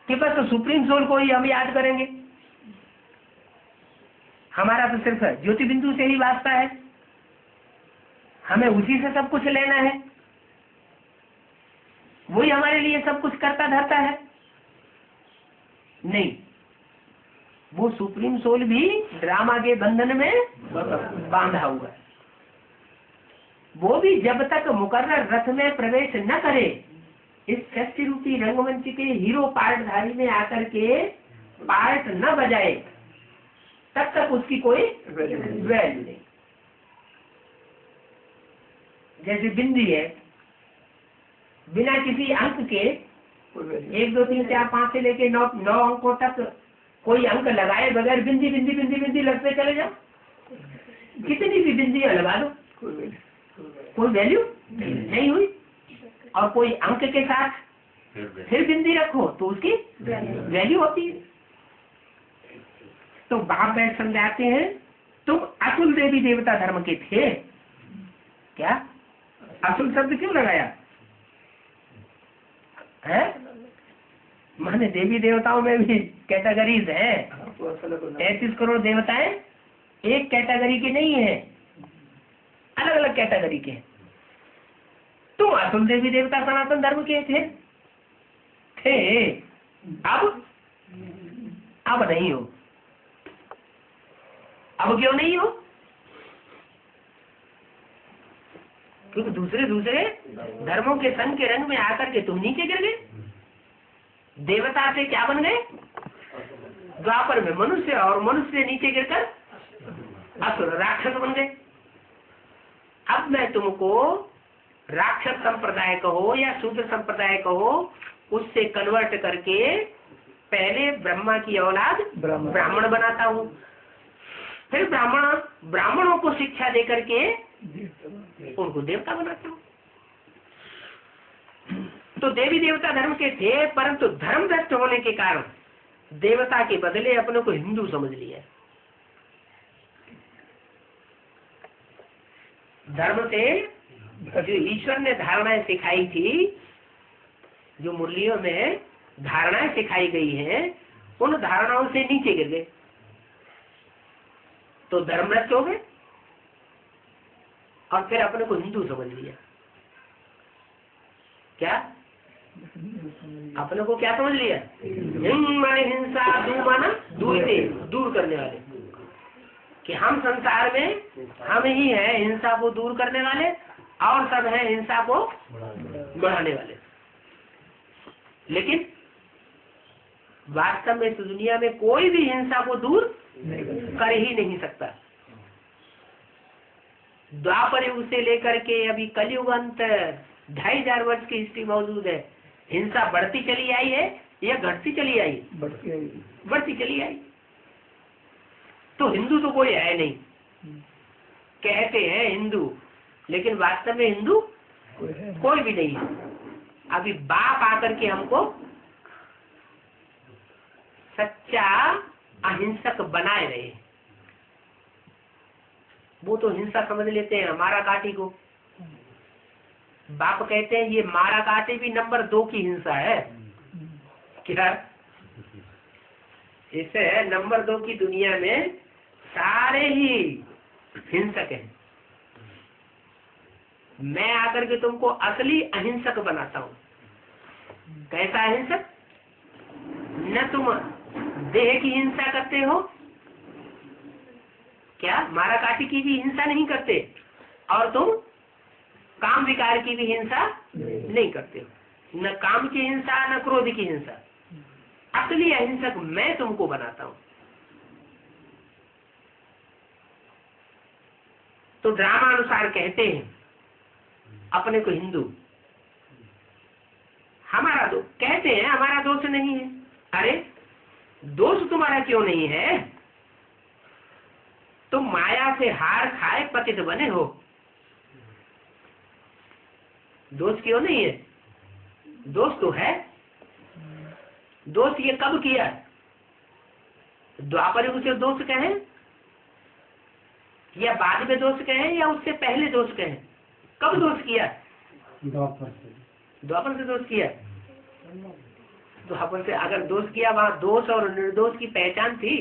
कि बस तो सुप्रीम सोल को ही हम याद करेंगे, हमारा तो सिर्फ ज्योति बिंदु से ही वास्ता है, हमें उसी से सब कुछ लेना है, वही हमारे लिए सब कुछ करता धरता है। नहीं, वो सुप्रीम सोल भी ड्रामा के बंधन में बांधा हुआ है। वो भी जब तक मुकर्रर रथ में प्रवेश न करे, इस सृष्टि रूपी रंगमंच के हीरो पार्टधारी में आकर के पार्ट न बजाए, तब तक उसकी कोई वैल्यू नहीं। जैसे बिंदी है, बिना किसी अंक के 1 2 3 4 5 से लेके 9 अंकों तक कोई अंक लगाए बगैर बिंदी बिंदी बिंदी बिंदी लगते चले जाओ, कितनी भी बिंदियां लगा दो, कोई वैल्यू नहीं हुई। और कोई अंक के साथ फिर बिंदी रखो तो उसकी वैल्यू होती है। तो बाप बैठ समझाते हैं, तुम असुल देवी देवता धर्म के थे क्या? असुल शब्द क्यों लगाया है? माने देवी देवताओं में भी कैटेगरीज है। 33 करोड़ देवताएं एक कैटेगरी के नहीं है, अलग अलग कैटेगरी के। तुम असुल देवी देवता सनातन धर्म के थे। अब नहीं हो। अब क्यों नहीं हो? क्योंकि दूसरे धर्मों के संग के रंग में आकर के तुम नीचे गिर गए। देवता से क्या बन गए? द्वापर में मनुष्य, और मनुष्य से नीचे गिरकर असुर राक्षस बन गए। अब मैं तुमको राक्षस संप्रदाय कहो या शूद्र संप्रदाय कहो, उससे कन्वर्ट करके पहले ब्रह्मा की औलाद ब्राह्मण बनाता हूँ, फिर ब्राह्मणों को शिक्षा दे करके उनको देवता बनाता हूँ। तो देवी देवता धर्म के थे, परंतु धर्म भ्रष्ट होने के कारण देवता के बदले अपने को हिंदू समझ लिया। धर्म से जो ईश्वर ने धारणाएं सिखाई थी, जो मुरलियों में धारणाएं सिखाई गई हैं, उन धारणाओं से नीचे गिर गए तो धर्म भ्रष्ट हो गए और फिर अपने को हिंदू समझ लिया। क्या अपने को क्या समझ लिया? माने हिंसा, दू माना दूर करने वाले, कि हम संसार में हम ही हैं हिंसा को दूर करने वाले और सब हैं हिंसा को बढ़ाने वाले। लेकिन वास्तव में इस दुनिया में कोई भी हिंसा को दूर कर ही नहीं सकता। द्वापर युग से लेकर के अभी कलयुग अंत 2500 वर्ष की हिस्ट्री मौजूद है। हिंसा बढ़ती चली आई है या घटती चली आई? बढ़ती चली आई। तो हिंदू तो कोई है नहीं, कहते हैं हिंदू, लेकिन वास्तव में हिंदू कोई भी नहीं है। अभी बाप आकर के हमको सच्चा अहिंसक बनाए रहे। वो तो हिंसा समझ लेते हैं मारा काटी को। बाप कहते हैं ये मारा काटे भी नंबर 2 की हिंसा है। क्या इसे नंबर 2 की दुनिया में सारे ही हिंसक हैं। मैं आकर के तुमको असली अहिंसक बनाता हूँ। कैसा अहिंसक? न तुम देह की हिंसा करते हो, क्या मारा काटी की भी हिंसा नहीं करते, और तुम काम विकार की भी हिंसा नहीं करते हो। न काम की हिंसा न क्रोध की हिंसा। असली अहिंसक मैं तुमको बनाता हूँ। तो ड्रामा अनुसार कहते हैं अपने को हिंदू। हमारा दोष कहते हैं, हमारा दोष नहीं है। अरे दोष तुम्हारा क्यों नहीं है? तुम माया से हार खाए पतित बने हो। दोष क्यों नहीं है? दोष तो है। दोष ये कब किया? द्वापर युग से दोष कहें या बाद में दोष कहें या उससे पहले दोष कहें? कब दोष किया? द्वापर से दोष किया। द्वापर से अगर दोष किया, वहाँ दोष और निर्दोष की पहचान थी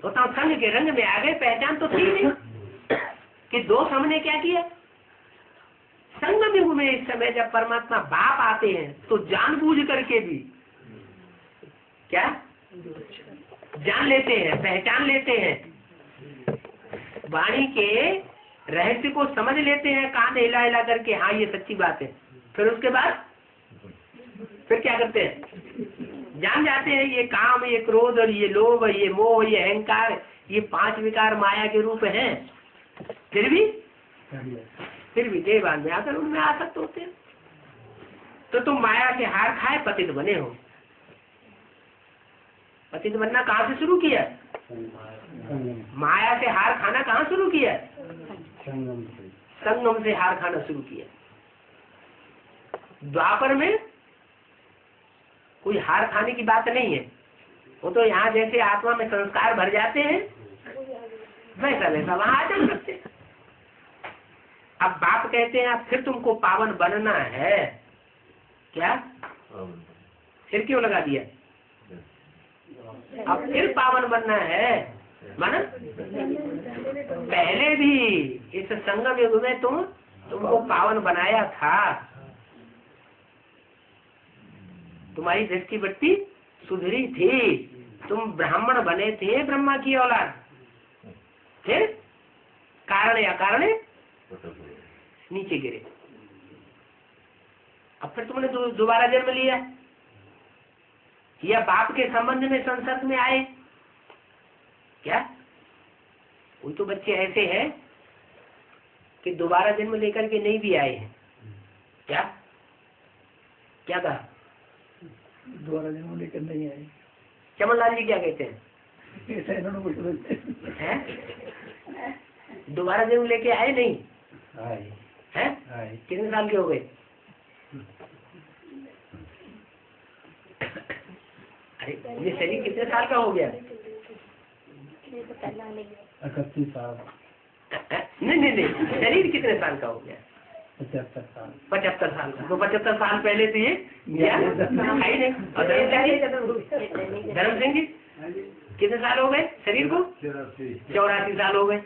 तो संघ के रंग में आ गए। पहचान तो थी नहीं कि दोष हमने क्या किया। संगम युग में इस समय जब परमात्मा बाप आते हैं तो जानबूझ करके भी क्या जान लेते हैं, पहचान लेते हैं, वाणी के रहस्य को समझ लेते हैं, कान हिला हिला करके, हाँ ये सच्ची बात है। फिर उसके बाद फिर क्या करते हैं? जान जाते हैं ये काम, ये क्रोध और ये लोभ, ये मोह, ये अहंकार, ये 5 विकार माया के रूप हैं। फिर भी देवान में आकर उनमें आसक्त होते हैं। तो तुम माया से हार खाए पतित बने हो। पतित बनना कहाँ से शुरू किया? माया से हार खाना कहाँ शुरू किया? संगम से हार खाना शुरू किया। द्वापर में कोई हार खाने की बात नहीं है। वो तो यहाँ जैसे आत्मा में संस्कार भर जाते हैं वैसा वैसा वहां आ जा सकते। अब बाप कहते हैं अब फिर तुमको पावन बनना है। क्या फिर क्यों लगा दिया? अब फिर पावन बनना है। माना पहले भी इस संगम युग में तुमको पावन बनाया था। तुम्हारी दृष्टि वृत्ति सुधरी थी, तुम ब्राह्मण बने थे, ब्रह्मा की औलाद। फिर कारण या कारण नीचे गिरे। अब फिर तुमने दोबारा जन्म लिया या बाप के संबंध में संसर्ग में आए। क्या कोई तो बच्चे ऐसे हैं कि दोबारा जन्म लेकर के नहीं भी आए हैं। क्या क्या कहा? दोबारा जन्म लेकर नहीं आए। चमनलाल जी क्या कहते हैं? दोबारा जन्म लेके आए नहीं हैं? कितने साल के हो गए? अरे ये शरीर कितने साल का हो गया? 31 साल। नहीं, शरीर कितने साल का हो गया? 75 साल। 75 साल का। तो 75 साल पहले तो ये है नहीं। और धर्म सिंह जी कितने साल हो गए शरीर को? 84 साल हो गए।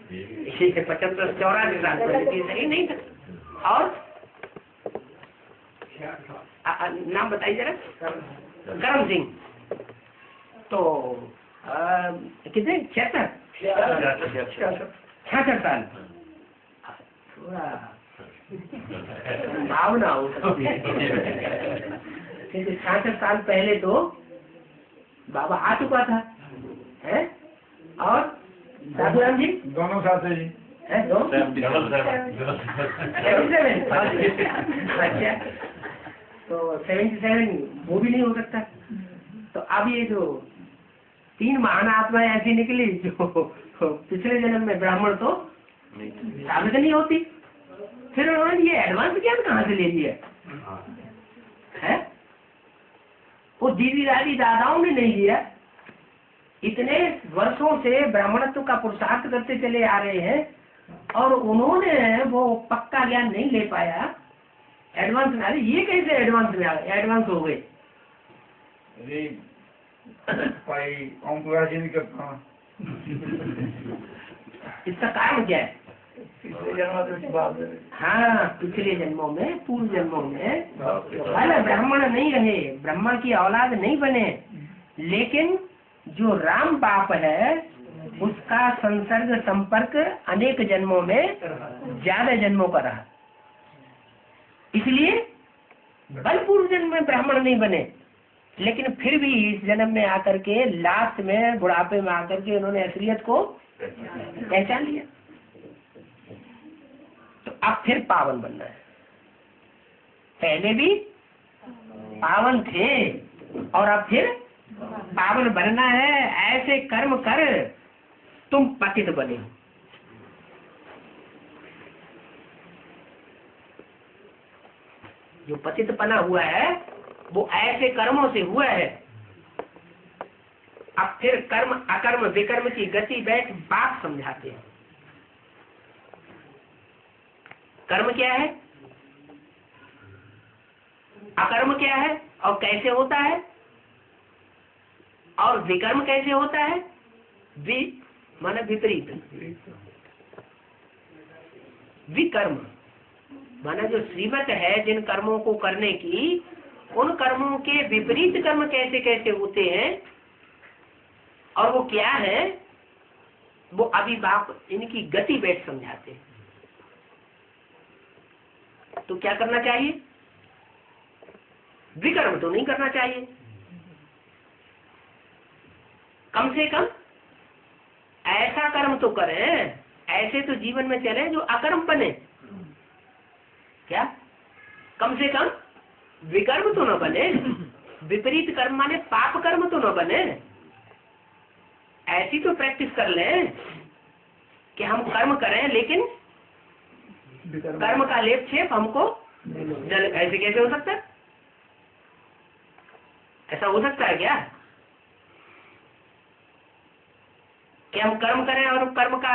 75 84 साल पहले शरीर नहीं था। और नाम बताइए जरा। करम सिंह तो कितने? 66 साल। भावना हो सकती है। 66 साल पहले तो बाबा आ चुका था, है? और साधुराम जी दोनों साथ है जी, है दो 77 अच्छा, तो 77 वो भी नहीं हो सकता। तो अब ये जो 3 महान आत्माएं ऐसी निकली जो पिछले जन्म में ब्राह्मण तो साबित नहीं होती, फिर उन्होंने ये एडवांस ज्ञान कहाँ से ले लिया है? वो दीदी दादी दादाओं ने नहीं लिया, इतने वर्षों से ब्राह्मणत्व का पुरुषार्थ करते चले आ रहे हैं और उन्होंने वो पक्का ज्ञान नहीं ले पाया। एडवांस में, अरे ये कैसे एडवांस में एडवांस हो गए? अरे भाई ओमपुरा जी ने कहा इसका कारण क्या है? पिछले जन्म की बात है। हाँ, पिछले जन्मों में, पूर्व जन्मों में पहले ब्राह्मण नहीं रहे, ब्रह्मा की औलाद नहीं बने, लेकिन जो राम बाप है उसका संसर्ग संपर्क अनेक जन्मों में, ज्यादा जन्मों का रहा, इसलिए बलपूर्व जन्म में ब्राह्मण नहीं बने। लेकिन फिर भी इस जन्म में आकर के, लास्ट में बुढ़ापे में आकर के उन्होंने असलियत को पहचान लिया। तो अब फिर पावन बनना है। पहले भी पावन थे और अब फिर पावन बनना है। ऐसे कर्म कर तुम पतित बने। जो पतित पना हुआ है वो ऐसे कर्मों से हुआ है। अब फिर कर्म अकर्म विकर्म की गति बैठ बात समझाते हैं। कर्म क्या है, अकर्म क्या है और कैसे होता है, और विकर्म कैसे होता है? माने विपरीत। विकर्म माना जो श्रीमत है जिन कर्मों को करने की, उन कर्मों के विपरीत कर्म कैसे कैसे होते हैं और वो क्या है, वो अभी बाप इनकी गति बैठ समझाते हैं। तो क्या करना चाहिए? विकर्म तो नहीं करना चाहिए, कम से कम ऐसा कर्म तो करें, ऐसे तो जीवन में चले जो अकर्म बने। क्या? कम से कम विकर्म तो न बने, विपरीत कर्म माने पाप कर्म तो न बने। ऐसी तो प्रैक्टिस कर लें कि हम कर्म करें लेकिन कर्म का लेप छेप हमको जल। ऐसे कैसे हो सकता है? ऐसा हो सकता है क्या कि हम कर्म करें और कर्म का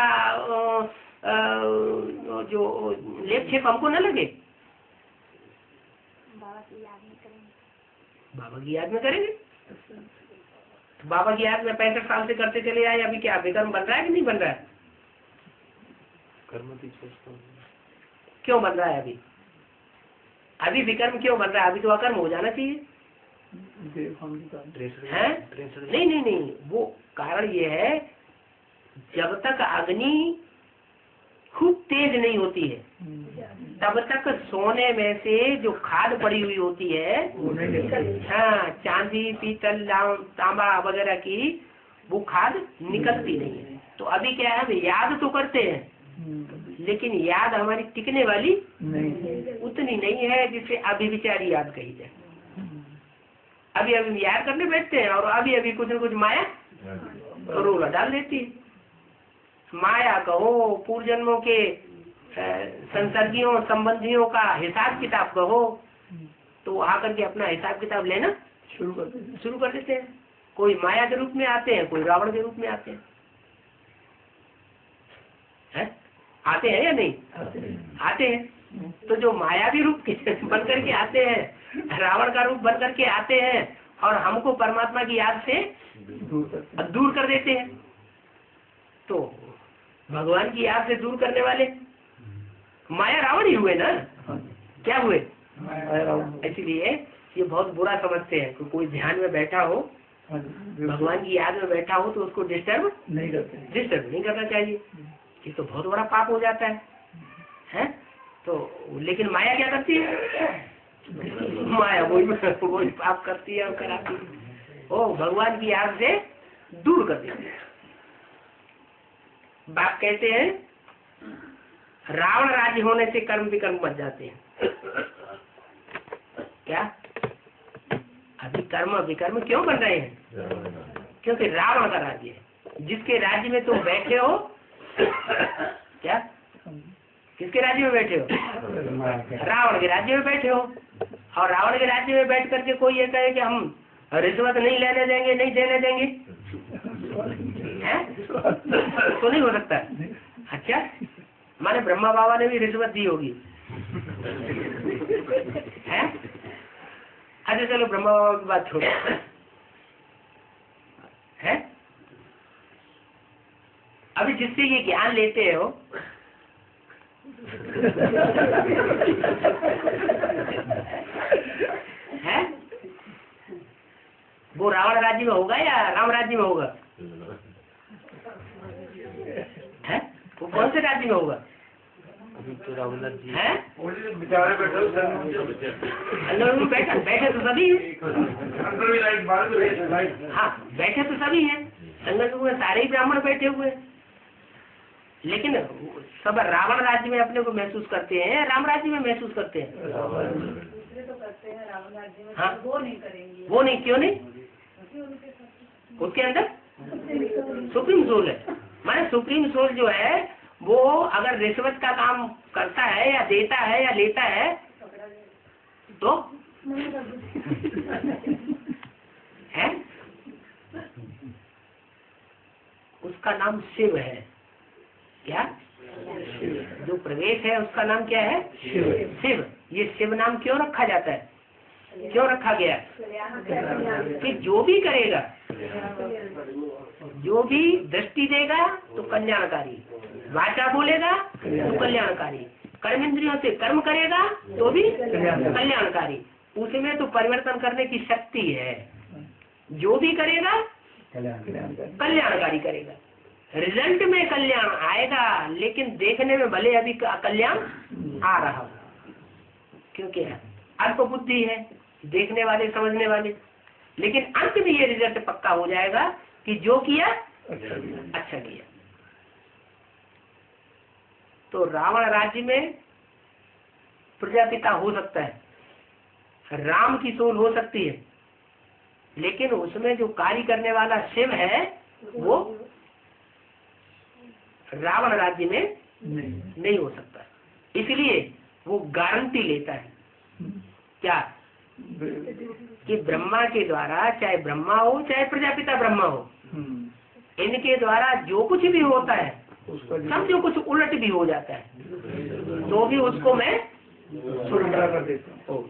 जो लेप छेप हमको न लगे? बाबा की याद में करेंगे। तो बाबा की याद में 65 साल से करते चले आए, अभी क्या विकर्म बन रहा है कि नहीं बन रहा है? कर्म क्यों बन रहा है अभी? अभी विकर्म क्यों बन रहा है? अभी तो अकर्म हो जाना चाहिए है? नहीं नहीं नहीं, वो कारण ये है, जब तक अग्नि खूब तेज नहीं होती है तब तक सोने में से जो खाद पड़ी हुई होती है, हाँ, चांदी पीतल तांबा वगैरह की, वो खाद निकलती नहीं है। तो अभी क्या है, हम याद तो करते हैं लेकिन याद हमारी टिकने वाली उतनी नहीं है जिससे अभिविचारी याद कही जाए। अभी अभी याद करने बैठते हैं और अभी अभी कुछ न कुछ माया रोला डाल देती है। माया कहो, पूर्व जन्मों के संसर्गियों संबंधियों का हिसाब किताब कहो, तो आकर के अपना हिसाब किताब लेना शुरू कर देते हैं। कोई माया के रूप में आते हैं, कोई रावण के रूप में आते हैं, है? आते हैं या नहीं? आते हैं। तो जो मायावी रूप के बन करके आते हैं, रावण का रूप बन करके आते हैं और हमको परमात्मा की याद से दूर कर देते हैं। तो भगवान की याद से दूर करने वाले माया रावण ही हुए ना? क्या हुए? इसलिए ये बहुत बुरा समझते हैं कि कोई ध्यान में बैठा हो, भगवान की याद में बैठा हो, तो उसको डिस्टर्ब नहीं करना चाहिए। ये तो बहुत बड़ा पाप हो जाता है? तो लेकिन माया क्या करती है? माया वही पाप करती है और कराती है। वो भगवान की याद से दूर कर देते हैं। बाप कहते हैं रावण राज्य होने से कर्म विकर्म बच जाते हैं। क्या अभी कर्म विकर्म क्यों बन रहे हैं? क्योंकि रावण का राज्य है। जिसके राज्य में तुम बैठे हो, क्या किसके राज्य में बैठे हो? रावण के राज्य में बैठे हो। और रावण के राज्य में बैठ करके कोई ये कहे कि हम रिश्वत नहीं लेने देंगे, नहीं देने देंगे, हैं? तो नहीं हो सकता। अच्छा, हमारे ब्रह्मा बाबा ने भी रिश्वत दी होगी, हैं? अच्छा चलो ब्रह्मा बाबा की बात छोड़ो, है? अभी जिससे ये ज्ञान लेते हो है, वो रावण राज्य में होगा या राम राज्य में होगा? है? वो कौन से राज्य में होगा? तो रावण जी है? अंदर में बैठे तो सभी हैं। हाँ, बैठे तो सभी हैं, संगत में सारे ही ब्राह्मण बैठे हुए हैं, लेकिन सब रावण राज्य में अपने को महसूस करते हैं, राम राज्य में महसूस करते हैं। दूसरे तो करते हैं रावण राज्य में, हाँ, वो नहीं करेंगे। वो नहीं, क्यों नहीं? उसके अंदर सुप्रीम सोल है। माने सुप्रीम सोल जो है वो अगर रिश्वत का काम करता है या देता है या लेता है तो है, उसका नाम शिव है। क्या? जो प्रवेश है उसका नाम क्या है? शिव। ये शिव नाम क्यों रखा जाता है? क्यों रखा गया? कि जो भी करेगा, जो भी दृष्टि देगा तो कल्याणकारी, वाचा बोलेगा तो कल्याणकारी, कर्म इंद्रियों से कर्म करेगा तो भी कल्याणकारी। उसमें तो परिवर्तन करने की शक्ति है। जो भी करेगा कल्याणकारी करेगा। रिजल्ट में कल्याण आएगा, लेकिन देखने में भले अभी कल्याण आ रहा हो, क्योंकि अल्प बुद्धि है, देखने वाले समझने वाले, लेकिन अंत में ये रिजल्ट पक्का हो जाएगा कि जो किया अच्छा किया। तो रावण राज्य में प्रजापिता हो सकता है, राम की सोल हो सकती है, लेकिन उसमें जो कार्य करने वाला शिव है वो रावण राज्य में नहीं हो सकता। इसलिए वो गारंटी लेता है क्या? कि ब्रह्मा के द्वारा, चाहे ब्रह्मा हो चाहे प्रजापिता ब्रह्मा हो, इनके द्वारा जो कुछ भी होता है सब जो कुछ उलट भी हो जाता है तो भी उसको मैं सुलझा कर देता हूँ।